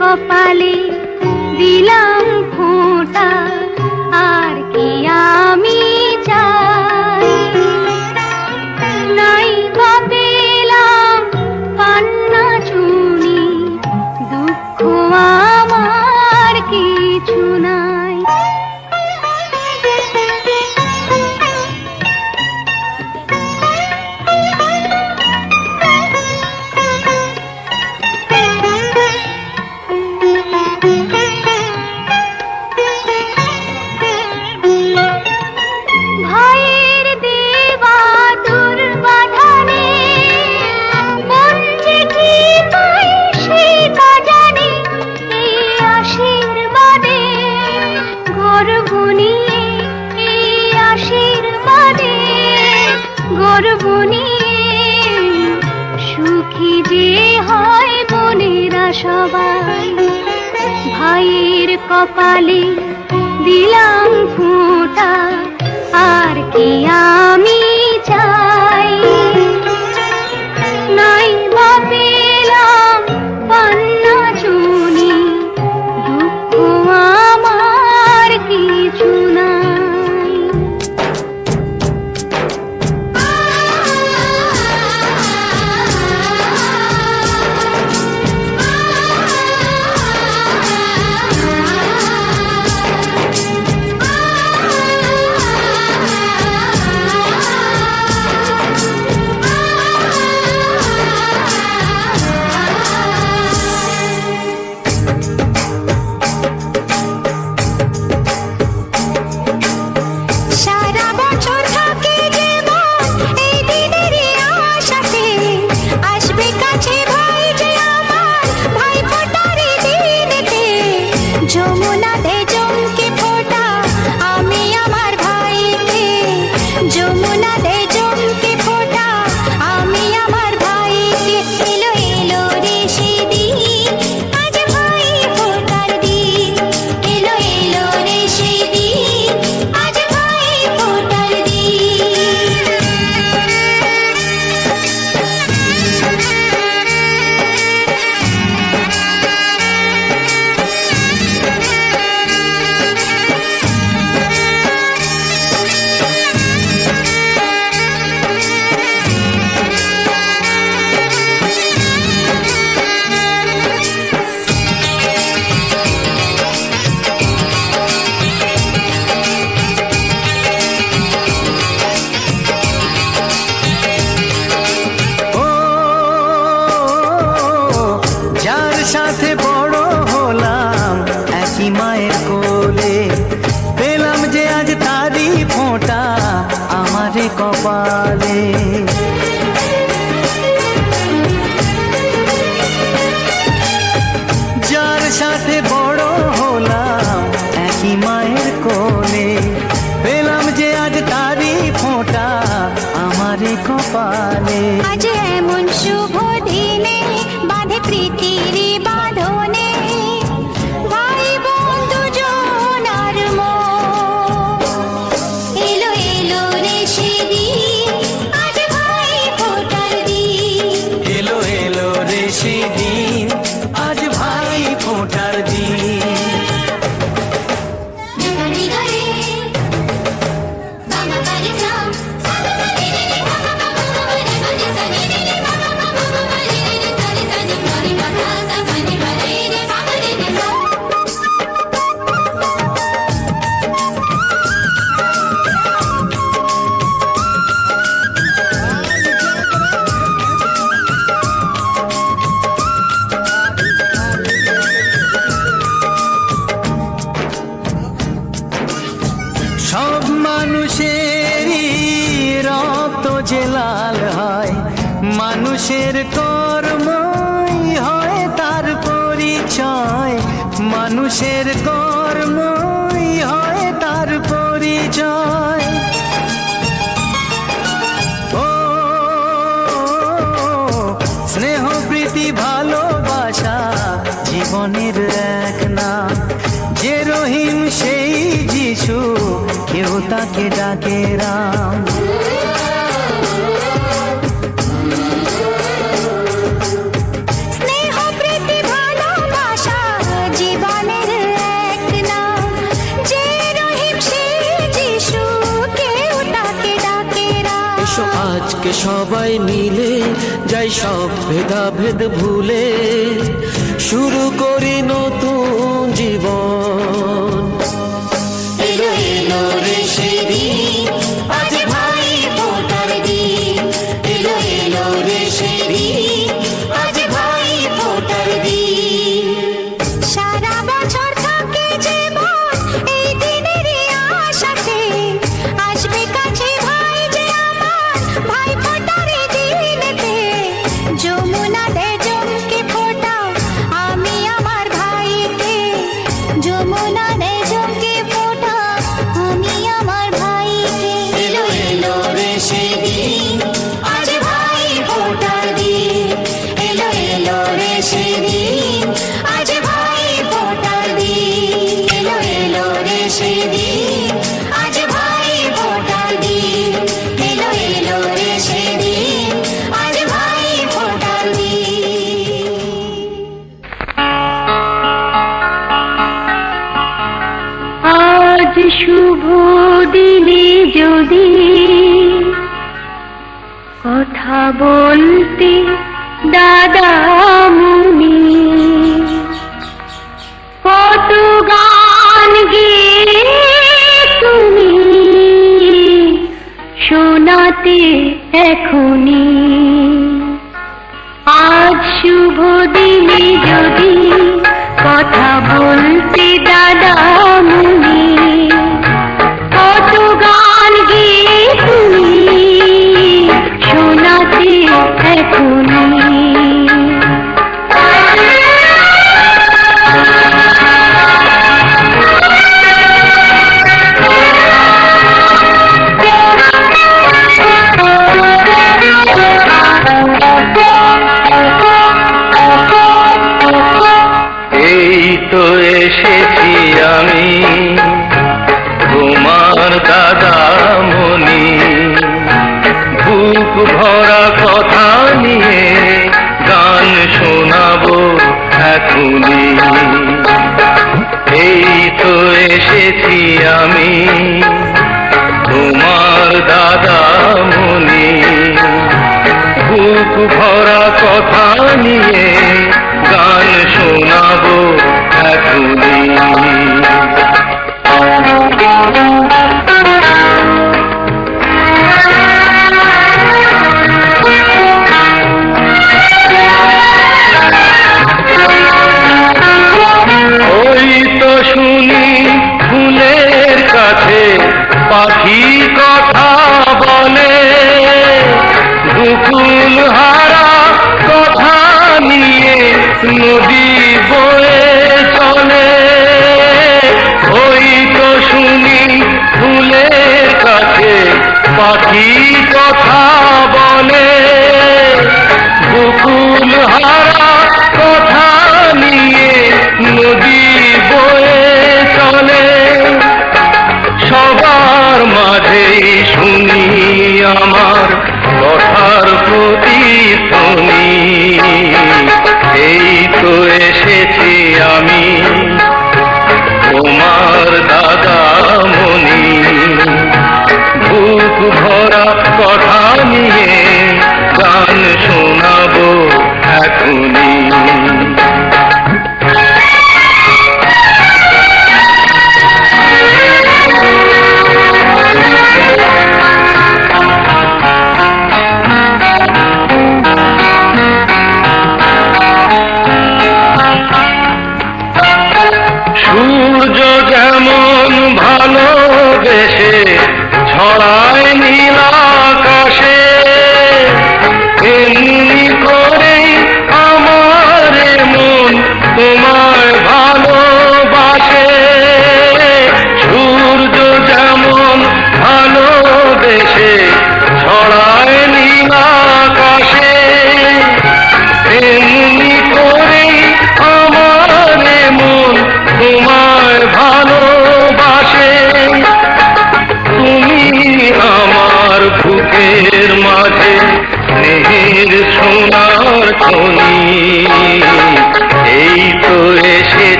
[SPEAKER 1] কপালে দিলাম ফোঁটা, আর কি আমি চাই, নাই বা পেলাম পান্না চুনি, দুঃখ আমার কিছু নাই। সুখী যে হয় বোনেরা সবাই, ভাইয়ের কপালে দিলাম ফোঁটা, আর কি আমি চাই, নাই বা পেলাম পান্না চুনি, দুঃখ আমার কিছু নাই।
[SPEAKER 7] কপালে। যার সাথে বড় হলাম একই মায়ের কোলে, পেলাম যে আজ তারই ফোঁটা আমারই কপালে।
[SPEAKER 1] আজ এমন শুভ দিনে বাঁধে প্রীতির বাঁধনে, ভাই বন্ধু জনার মন। এলো এলো রে সেদিন, আজ ভাই ফোঁটার দিন।
[SPEAKER 7] এলো এলো রে সেদিন, আজ ভাই ফোঁটার দিন। সব মানুষেরই রক্ত যে লাল হয়, মানুষের কর্মই হয় তার পরিচয়। মানুষের কর্মই হয় তার পরিচয়। ও স্নেহ প্রীতি ভালোবাসা জীবনের এক নাম। যে রহিম সেই যিশু, কেউ তাকে ডাকে রাম।
[SPEAKER 1] স্নেহ প্রীতি ভালোবাসা জীবনের এক নাম। যে রহিম সেই যিশু, কেউ তাকে ডাকে রাম।
[SPEAKER 7] এসো আজকে সবাই মিলে যাই সব ভেদাভেদ ভুলে, শুরু করি নতুন জীবন। এলো এলো রে সেদিন, আজ ভাই ফোঁটার দিন। এলো এলো রে সেদিন, আজ ভাই ফোঁটার দিন।
[SPEAKER 1] সারা বছর থাকে জীবন এই দিনেরই আশাতে, আসবে কাছে ভাই যে আমার, ভাই ফোঁটার দিনেতে। যমুনা দে জমকে ফোঁটাও আমি আমার ভাইকে, যমুনা দে জমকে ফোঁটাও আমি আমার ভাইকে।
[SPEAKER 7] এলো এলো রে সেদিন, আজ ভাই ফোঁটার দিন। এলো এলো রে সেদিন, আজ ভাই ফোঁটার দিন। এলো এলো রে সেদিন, আজ ভাই ফোঁটার দিন। এলো এলো রে সেদিন, আজ ভাই ফোঁটার দিন।
[SPEAKER 1] আজ শুভ দিনে যদি কথা বলতে দাদা মুনি, কত গান গেয়ে তুমি শোনাতে এখনি। আজ শুভ দিনে যদি কথা বলতে দাদা মুনি, কত গান গেয়ে তুমি শোনাতে এখনি।
[SPEAKER 7] এই তো এসেছি আমি তোমার দাদা মনি, বুক ভরা কথা নিয়ে গান শোনাবো এখনি। এই তো এসেছি আমি তোমার দাদা মনি, বুক ভরা কথা নিয়ে গান শোনাবো এখনি। ওই তো শুনি ফুলের কাছে পাখি কথা বলে,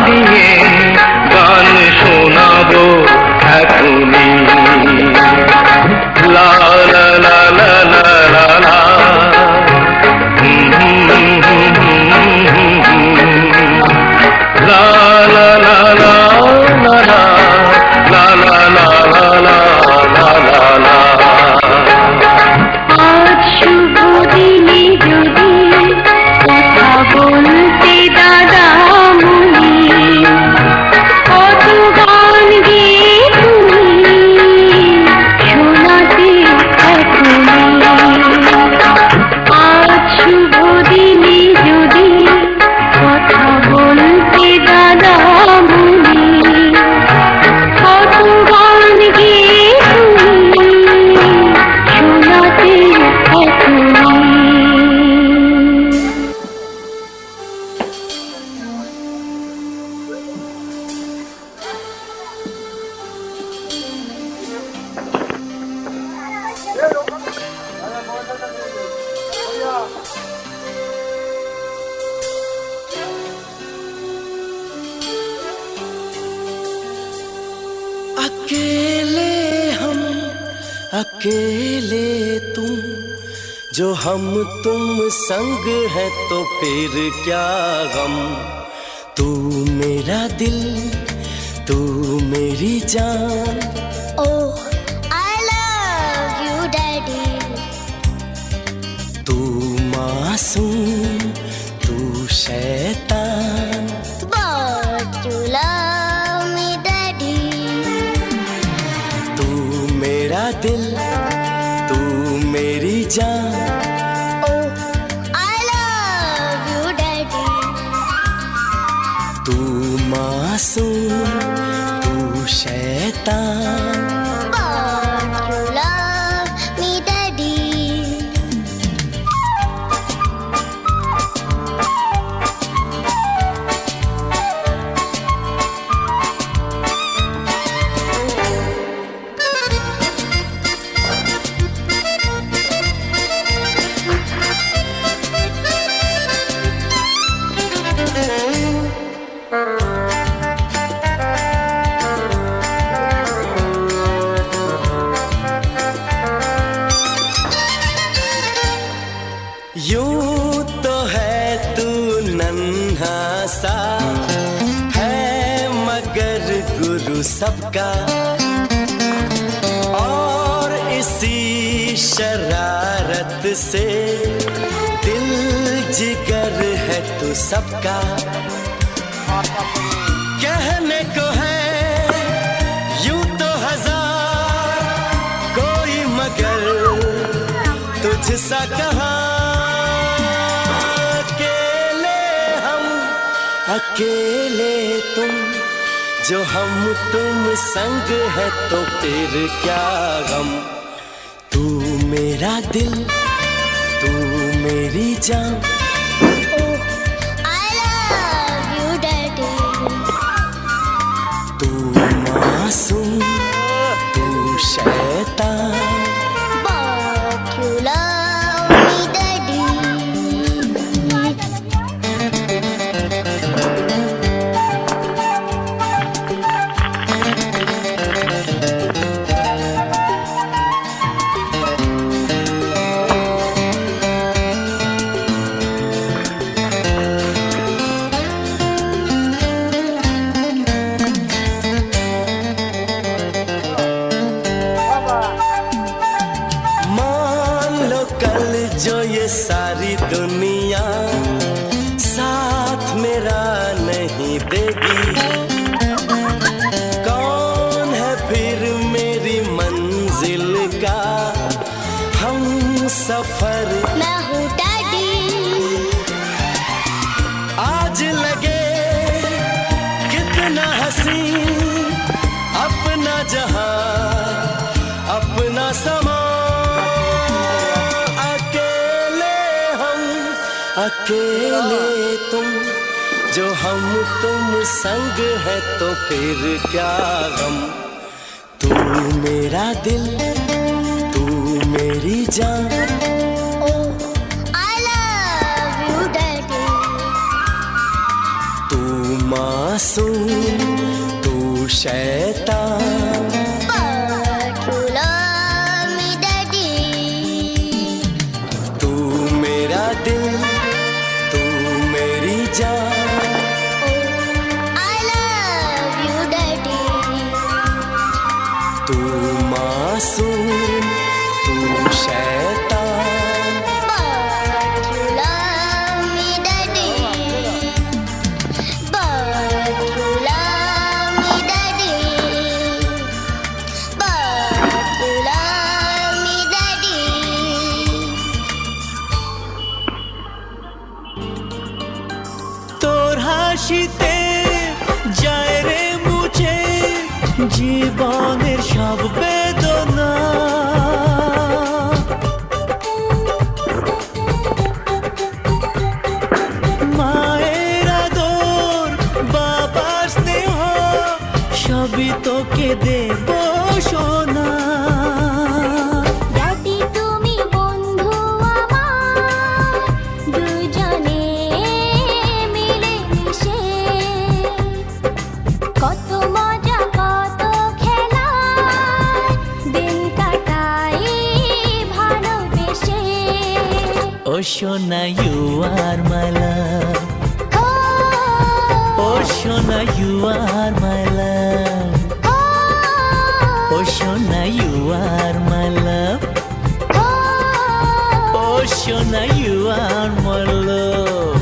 [SPEAKER 8] দিয়ে গান শোনাবো এখনই। লা লা লা লা লা লা লা। La la la la la la la la la la la la la।
[SPEAKER 1] আজ শুভ দিনে যদি কথা বলতে দাদা মনি, কত গান গেয়ে তুমি শোনাতে এখনই। আজ শুভ দিনে যদি কথা বলতে দাদা মনি, কত গান গেয়ে তুমি শোনাতে এখনই।
[SPEAKER 7] अकेले हम अकेले तुम, जो हम तुम संग है तो फिर क्या गम। तू मेरा दिल, तू मेरी जान।
[SPEAKER 5] Oh, I love you, Daddy.
[SPEAKER 7] तू मासूम, तू शैतान।
[SPEAKER 5] But you love me, Daddy.
[SPEAKER 7] तू मेरा दिल, तू मेरी जान।
[SPEAKER 5] Oh, I love you, Daddy.
[SPEAKER 7] तू मासूम, तू शैतान।
[SPEAKER 5] But you love me, Daddy.
[SPEAKER 7] यूं तो है तू नन्हा सा, है मगर गुरु सबका। और इसी शरारत से दिल जिगर है तू सबका। कहने को है यूं तो हजार, कोई मगर तुझसा कहाँ। अकेले तुम, जो हम तुम संग है तो फिर क्या गम। तू मेरा दिल, तू मेरी जान।
[SPEAKER 5] Oh, I love you, Daddy.
[SPEAKER 7] तू मासूम, तू शैतान।
[SPEAKER 5] But you love me, Daddy.
[SPEAKER 7] मान लो कल जो ये सारी दुनिया साथ मेरा नहीं देगी, कौन है फिर मेरी मंजिल का हम सफर।
[SPEAKER 5] मैं हूँ Daddy.
[SPEAKER 7] आज लगे कितना हसी अपना जहां, अपना समा। अकेले तुम, जो हम तुम संग है तो फिर क्या गम। तू मेरा दिल, तू मेरी जान।
[SPEAKER 5] Oh, I love you, Daddy.
[SPEAKER 7] तू मासूम, शैतान
[SPEAKER 5] But you love me, Daddy.
[SPEAKER 7] तू मेरा दिल तू मेरी जान
[SPEAKER 5] Oh, I love you, Daddy.
[SPEAKER 7] तू मासूम तू शैतान
[SPEAKER 5] But you love me, Daddy. But you love me, Daddy. But you love me, Daddy.
[SPEAKER 7] তোর হাসিতে যায় রে মুছে জীবনের সব বেদনা মায়ের আদর বাবার স্নেহ সবই তোকে দেব সোনা
[SPEAKER 5] Daddy, তুমি বন্ধু আমার, দুজনে মিলে মিশে কত মজা কত খেলা দিন কাটাই ভালোবেসে।
[SPEAKER 7] ও সোনা ইউ আর মাই লাভ ও সোনা ইউ আর মাই লাভ ও সোনা ইউ আর মাই লাভ ও সোনা ইউ আর মাই লাভ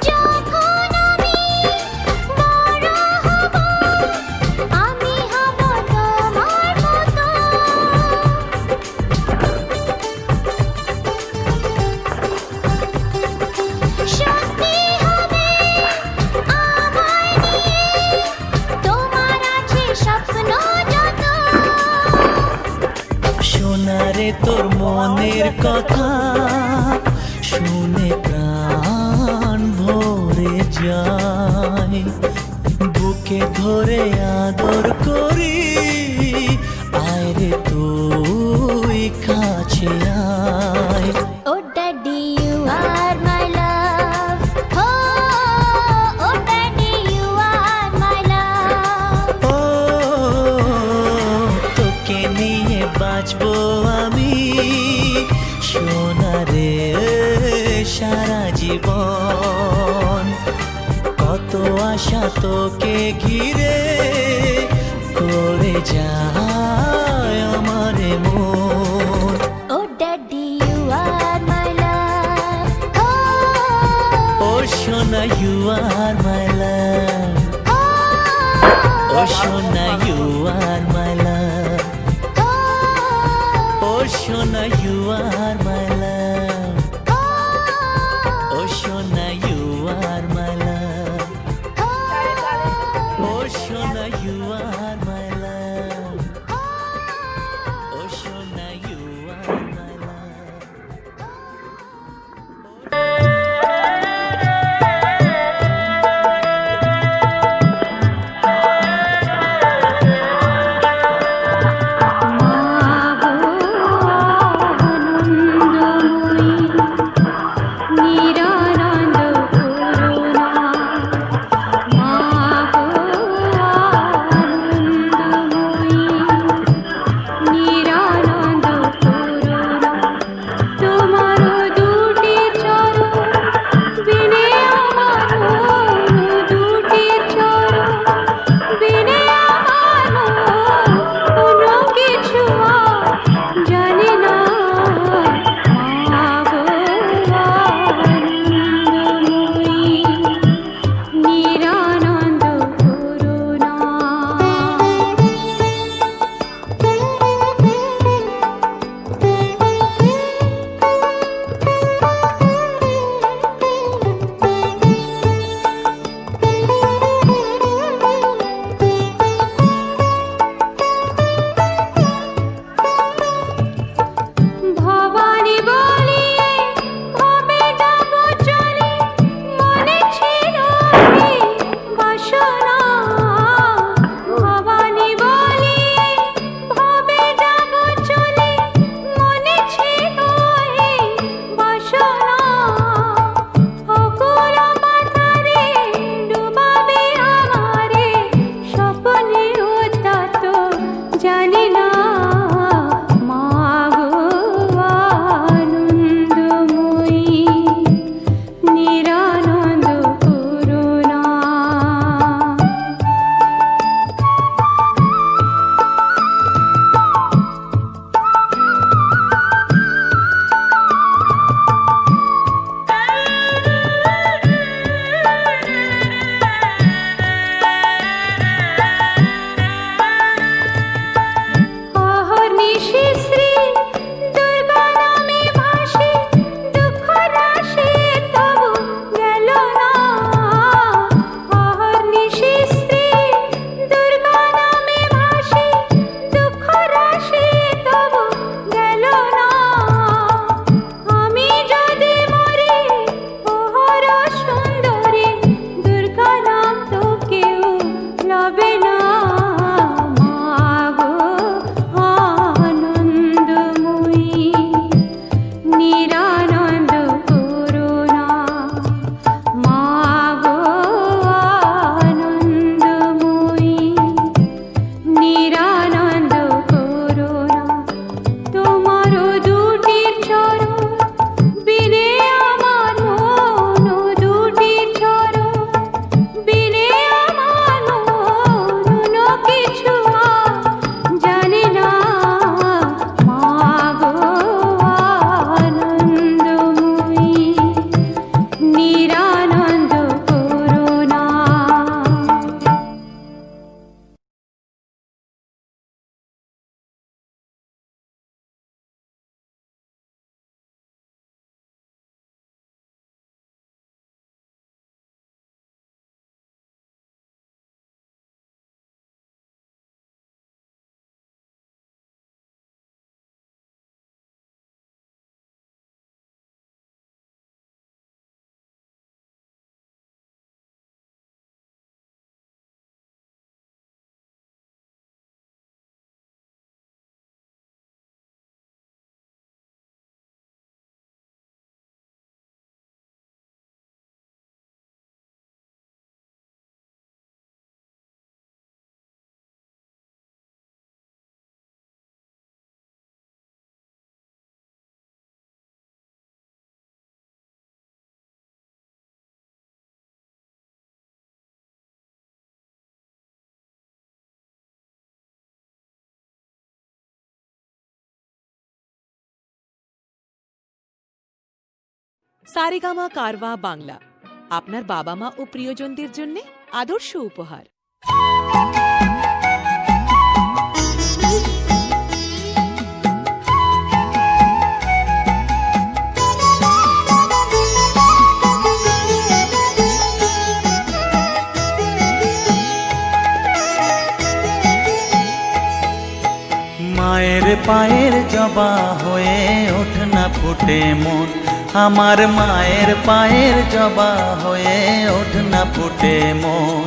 [SPEAKER 5] যখন আমি বড় হব আমি হব তোমার মতো সত্যি হবে আমায় নিয়ে তোমার আছে স্বপ্ন যত
[SPEAKER 7] সোনারে তোর মনের কথা শুনে প্রাণ ভরে যায় বুকে ধরে আদর করি আয় রে তুই কাছে আয়
[SPEAKER 5] Oh Daddy, you are my love. Oh Daddy, you are my love.
[SPEAKER 7] ও তোকে নিয়ে বাঁচবো আমি সোনারে সারা জীবন কত আশা তোকে ঘিরে করে যায় আমার মন
[SPEAKER 5] Oh Daddy, you are my love.
[SPEAKER 7] ও সোনা ইউ আর মাই লাভ ও সোনা ইউ আর মাই লাভ ও সোনা ইউ আর মাই লাভ ও সোনা ইউ আর মাই লাভ ও সোনা ইউ আর মাই লাভ ও সোনা ইউ আর মাই লাভ
[SPEAKER 1] আনন্দ
[SPEAKER 9] সারেগামা কারওয়া বাংলা, আপনার বাবা মা ও প্রিয়জনদের জন্য আদর্শ উপহার।
[SPEAKER 7] মায়ের পায়ের জবা হয়ে ওঠ না ফুটে মন, আমার মায়ের পায়ের জবা হয়ে ওঠ না ফুটে মন।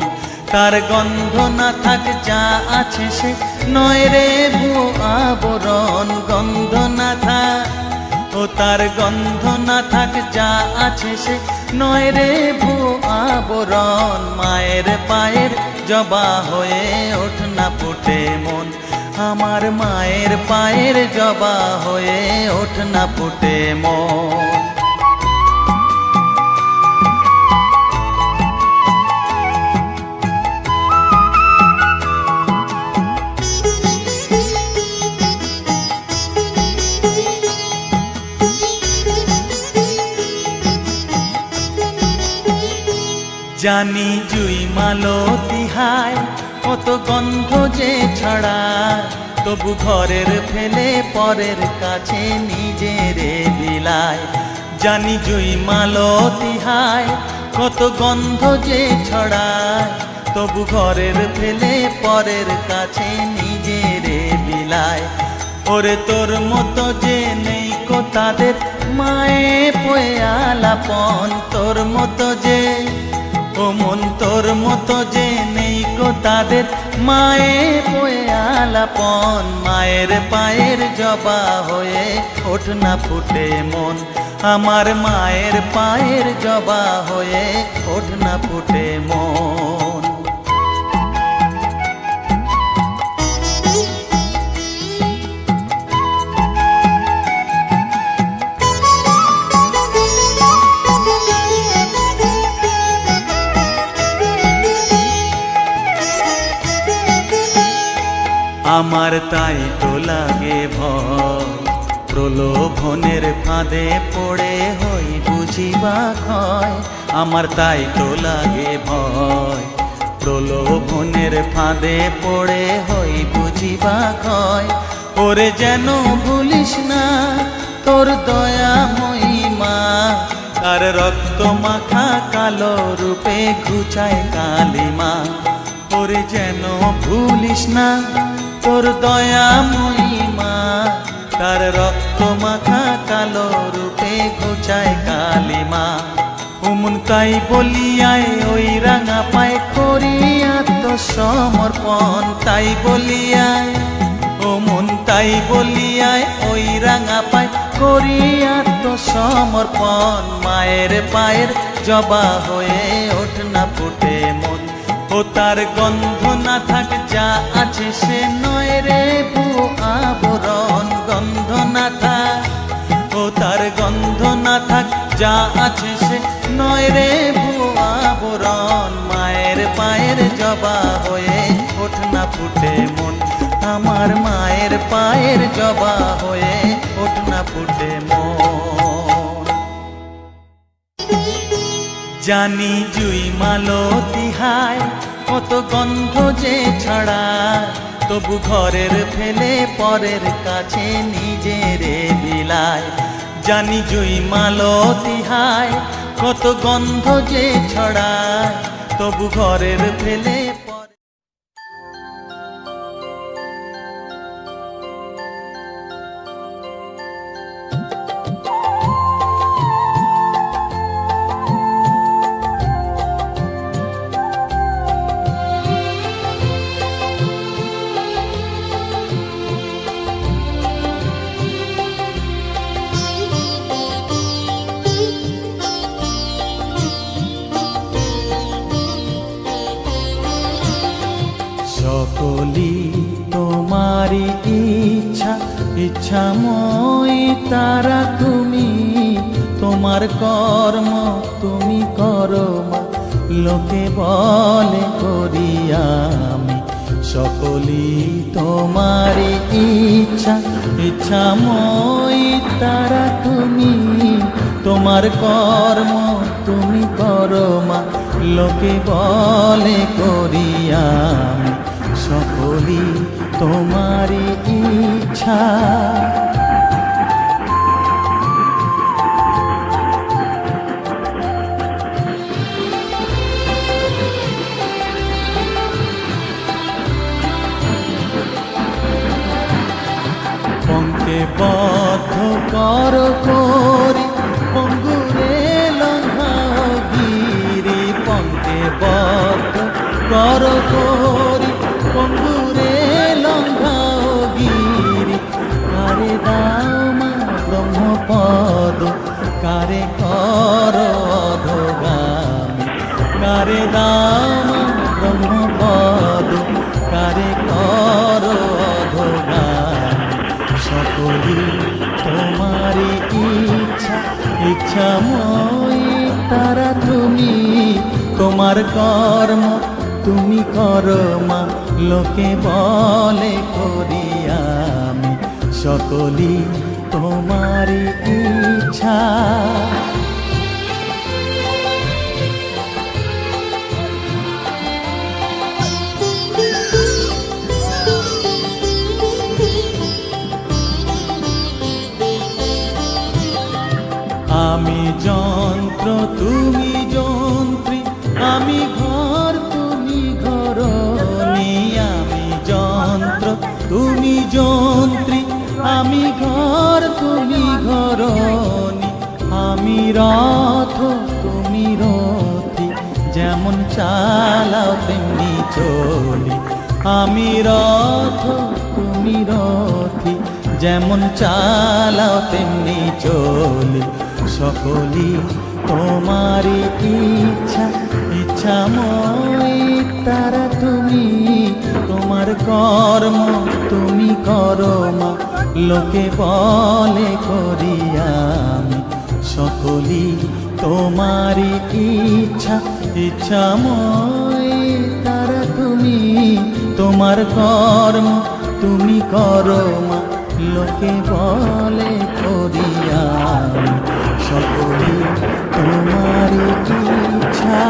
[SPEAKER 7] তার গন্ধ না থাক যা আছে সে নয় রে ভুয়ো আবরণ, গন্ধ না থাক ও তার গন্ধ না থাক যা আছে সে নয় রে ভুয়ো আবরণ। মায়ের পায়ের জবা হয়ে ওঠ না ফুটে মন, আমার মায়ের পায়ের জবা হয়ে ওঠ না ফুটে মন। জানি জুই মালতী হায় কত গন্ধ যে ছড়ায়, তবু ঘরের ফেলে পরের কাছে নিজেরে বিলায়। জানি জুই মালতী হায় কত গন্ধ যে ছড়ায়, তবু ঘরের ফেলে পরের কাছে নিজেরে বিলায়। ওরে তোর মতো যে নেই কো তাদের মায়ে পয়ে আলাপন, তোর মতো যে ও মন তোর মতো যে নেই গো তাদের মায়ে পয়ে আলাপন। মায়ের পায়ের জবা হয়ে ওঠ না ফুটে মন, আমার মায়ের পায়ের জবা হয়ে ওঠ না ফুটে মন। আমার তাই তো লাগে ভয়, প্রলোভনের ফাঁদে পড়ে হই বুঝিবা ক্ষয়। আমার তাই তো লাগে ভয়, প্রলোভনের ফাঁদে পড়ে হই বুঝিবা ক্ষয়। ওরে যেন ভুলিস না তোর দয়া মহিমা, তার রক্ত মাখা কালো রূপে ঘুচায় কালিমা। ওরে যেন ভুলিস না তোর দয়া মহিমা, তার রক্ত মাখা কালো রূপে ঘুচায় কালিমা। উমন তাই বলিয়ায় ওই রাঙা পায় করি আত্মসমর্পণ, তাই বলিয়ায় ও মন তাই বলিয়ায় ওই রাঙা পায় করি আত্মসমর্পণ। মায়ের পায়ের জবা হয়ে ওঠ না ফুটে মন, ও তার গন্ধ না থাক যা আছে সে নয় রে ভুয়ো আবরণ, গন্ধ না থাক ও তার গন্ধ না থাক যা আছে সে নয় রে ভুয়ো আবরণ। মায়ের পায়ের জবা হয়ে ওঠ না ফুটে মন, আমার মায়ের পায়ের জবা হয়ে ওঠ না ফুটে মন। জানি জুই মালতী হায় কত গন্ধ যে ছড়ায়, তবু ঘরের ফেলে পরের কাছে নিজেরে বিলায়। জানি জুই মালতী হায় কত গন্ধ যে ছড়ায়, তবু ঘরের ফেলে সকলি তোমারি ইচ্ছা, ইচ্ছাময়ী তারা তুমি। তোমার কর্ম তুমি করো মা, লোকে বলে করি আমি। সকলি তোমারি ইচ্ছা, ইচ্ছাময়ী তারা তুমি। তোমার কর্ম তুমি করো মা, লোকে বলে করি আমি সকলই তোমারই ইচ্ছা। পঙ্কে বদ্ধ কর করি পঙ্গুরে লঙ্ঘাও গিরি, পঙ্কে বদ্ধ কর করি পঙ্গুরে লঙ্ঘাও গিরি। কারে দাও মা ব্রহ্মপদ, কারে কর অধগামী, কারে দাও মা ব্রহ্মপদ, কারে কর অধগামী। সকলই তোমারই ইচ্ছা, ইচ্ছাময়ী তারা তুমি, তোমার কর্ম তুমি করো মা, লোকে বলে করি আমি সকলই তোমারই ইচ্ছা। আমি যন্ত্র তুমি যন্ত্রী, আমি ঘর তুমি ঘরণী। আমি যন্ত্র তুমি যন্ত্রী, আমি ঘর তুমি ঘরণী। আমি রথ তুমি রথী, যেমন চালাও তেমনি চলি। আমি রথ তুমি রথী, যেমন চালাও তেমনি চলি। সকলই তোমারই ইচ্ছা, ইচ্ছাময়ী তারা তুমি, তোমার কর্ম তুমি করো মা, লোকে বলে করি আমি সকলই তোমারই ইচ্ছা, ইচ্ছাময়ী তারা তুমি, তোমার কর্ম তুমি করো মা, লোকে বলে করি আমি সকলই তোমারই ইচ্ছা।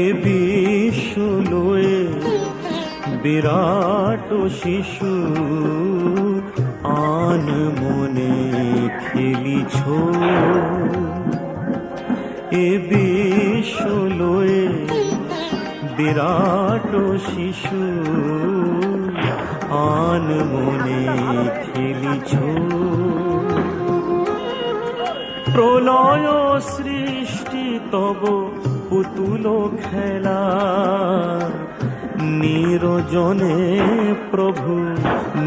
[SPEAKER 4] এ বিশ্ব লয়ে বিরাট শিশু আন মনে খেলিছ। এ বিশ্ব লয়ে বিরাট শিশু আন মনে খেলিছ। প্রলয় সৃষ্টি তব পুতুল খেলা, নিরজনে প্রভু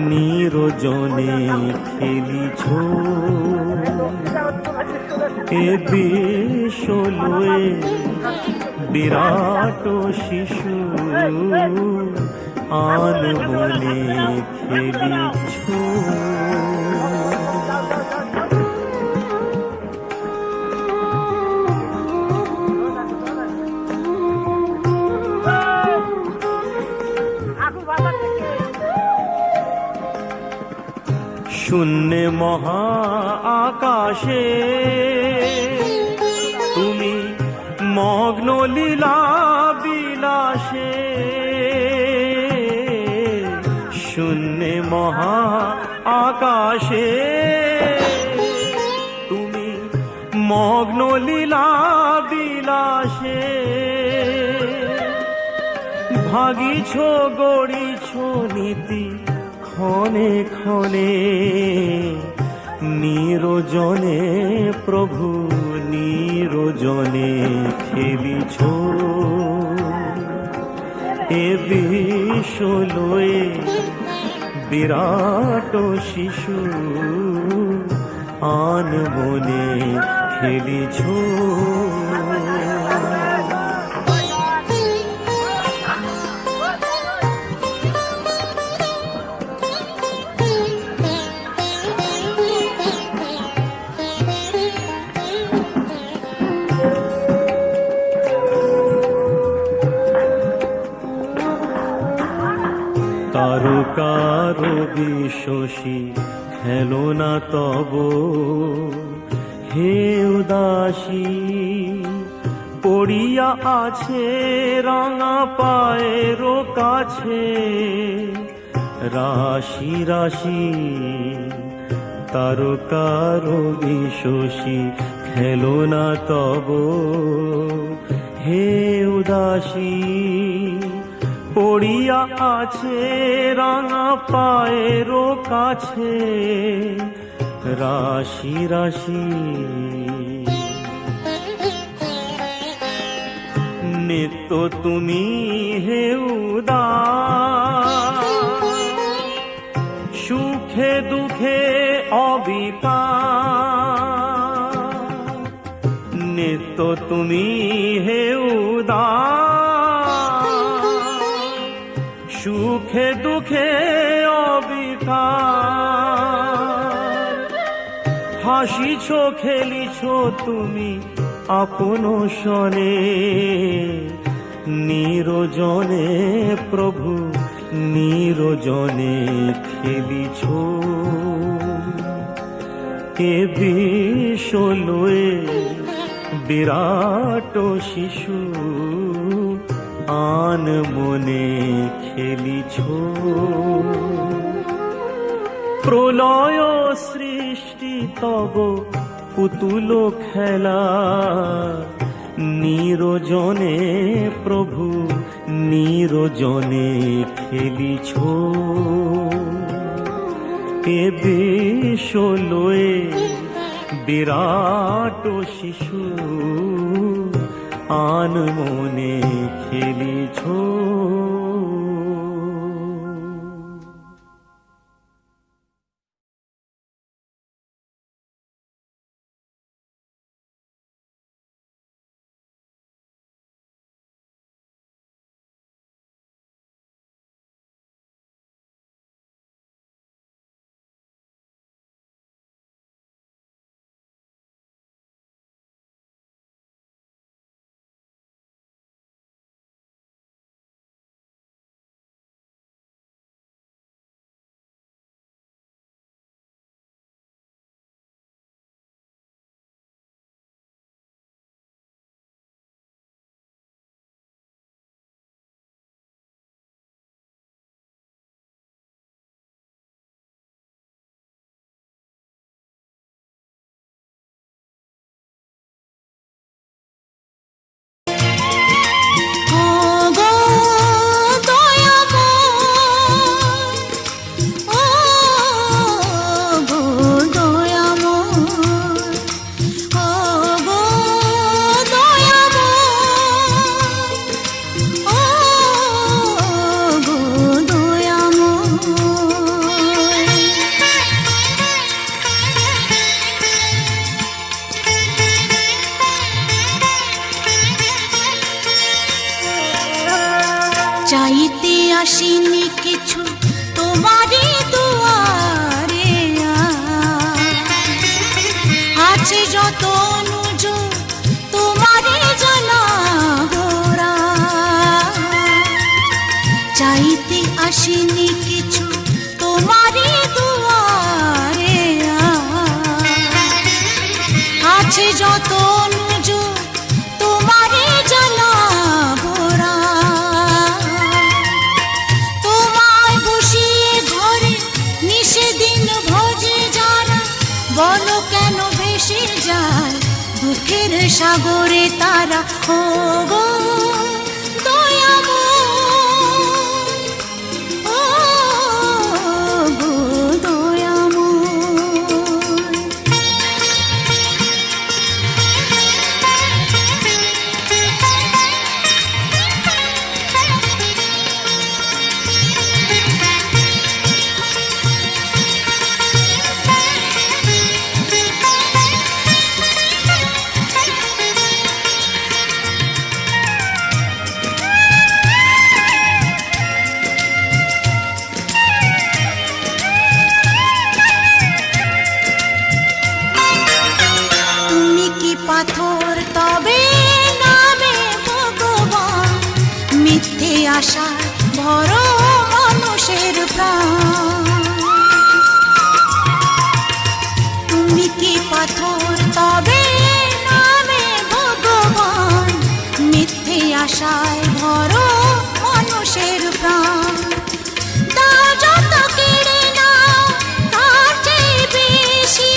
[SPEAKER 4] নিরজনে খেলিছ। এ বিশ্ব লয়ে বিরাট শিশু আন মনে খেলিছ। শূন্যে মহা আকাশে তুমি মগ্ন লীলা বিলাসে। শূন্যে মহা আকাশে তুমি মগ্ন লীলা বিলাসে। ভাগিছ গড়িছ নীতি ক্ষণে ক্ষণে, নিরজনে প্রভু নিরজনে খেলিছ। এ বিশ্ব লয়ে বিরাট শিশু আন মনে খেলিছ। তারকার বিশ্বসী খেলো না তব হে উদাসী পড়িয়া আছে রাঙা পায়ের কাছে রাশি রাশি তারকার বিশ্বসী খেলো না তব হে উদাসী পড়িয়া আছে রাঙা পায়ের কাছে রাশি রাশি নিত্য তুমি হে উদাস সুখে দুঃখে অবিকার নিত্য তুমি হে উদাস সুখে দুঃখে অবিকার হাসিছ খেলিছ তুমি আপন শনে নিরজনে প্রভু নিরজনে খেলিছ এ বিশ্বলয়ে বিরাট শিশু আন মনে খেলিছ প্রলয় সৃষ্টি তব পুতুল খেলা নিরজনে প্রভু নিরজনে খেলিছ এ বিশ্বলয়ে বিরাট শিশু আন মনে খেলিছ
[SPEAKER 1] চাইতে আসিনি কিছু তোমারই দুয়ারে আছে যত অনুজ তোমারই জানাগোরা চাইতে আসিনি কিছু তোমারই দুয়ারে আছে যত অনুজ তোমারই জানাগোরা বলো কেন ভেসে যায় দুঃখের সাগরে তারা ও গো দয়াময় ও গো পাথর তবে নামে ভগবান মিথ্যে আশার ভরো মনো মানুষের প্রাণ। তুমি কি পাথর তবে নামে ভগবান, মিথ্যে আশায় ভরো মানুষের প্রাণ। দাও যত কেড়ে নাও তার চেয়ে বেশি,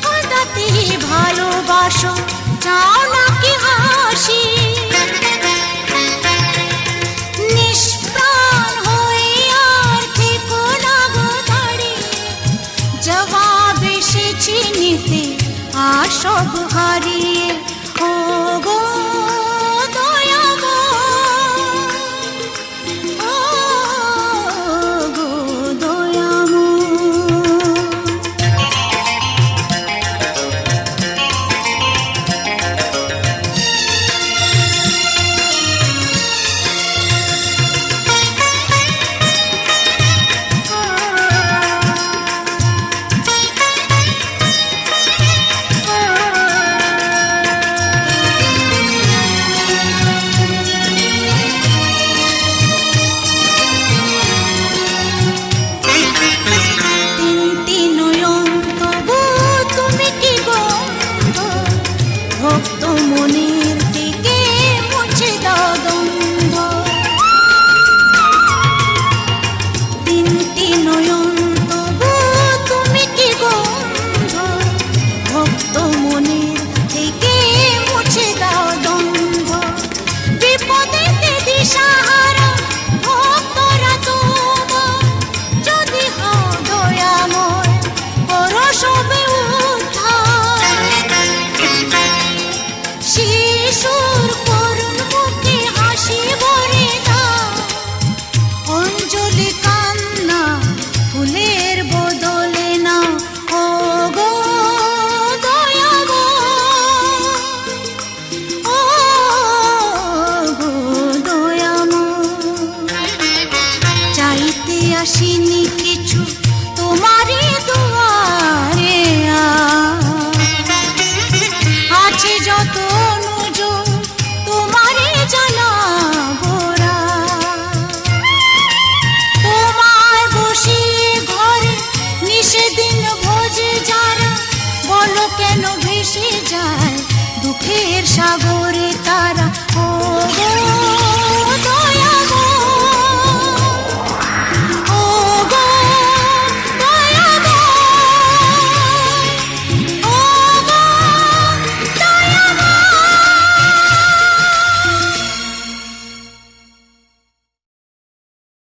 [SPEAKER 1] খোদাতে ভালোবাসো চাও নাকি হাসি। নিষ্প্রাণ হয়ে আর থেকো না গো দাঁড়িয়ে, জবাব এসেছি নিতে আর সব হারিয়ে। ও গো দয়াময়, ও গো দয়াময়। তিনটি নয়ন তবু তুমি কি গন্ধ, ভক্ত মনের থেকে মুছে দাও দ্বন্দ্ব। তিনটি নয়ন তবু তুমি কি গন্ধ, ভক্ত মনের থেকে মুছে দাও দ্বন্দ্ব। বিপদেতে দিশাহারা ভক্তরা তোমার, যদি হও দয়াময় করো সবে উদ্ধার। শিশুর করুণ মুখে হাসি ভরে দাও, অঞ্জলি কান্না ফুলের বদলে নাও। ও গো দয়াময়, ও গো দয়াময়। চাইতে আসিনি কিছু তোমারই দুয়ারে, আছে যত অনুযোগ তোমারই জানাবো রা। তোমায় বসিয়ে ঘরে নিষেদিন ভোজে যারা, বলো কেন ভেসে যায় দুঃখের সাগরে তারা। ও গো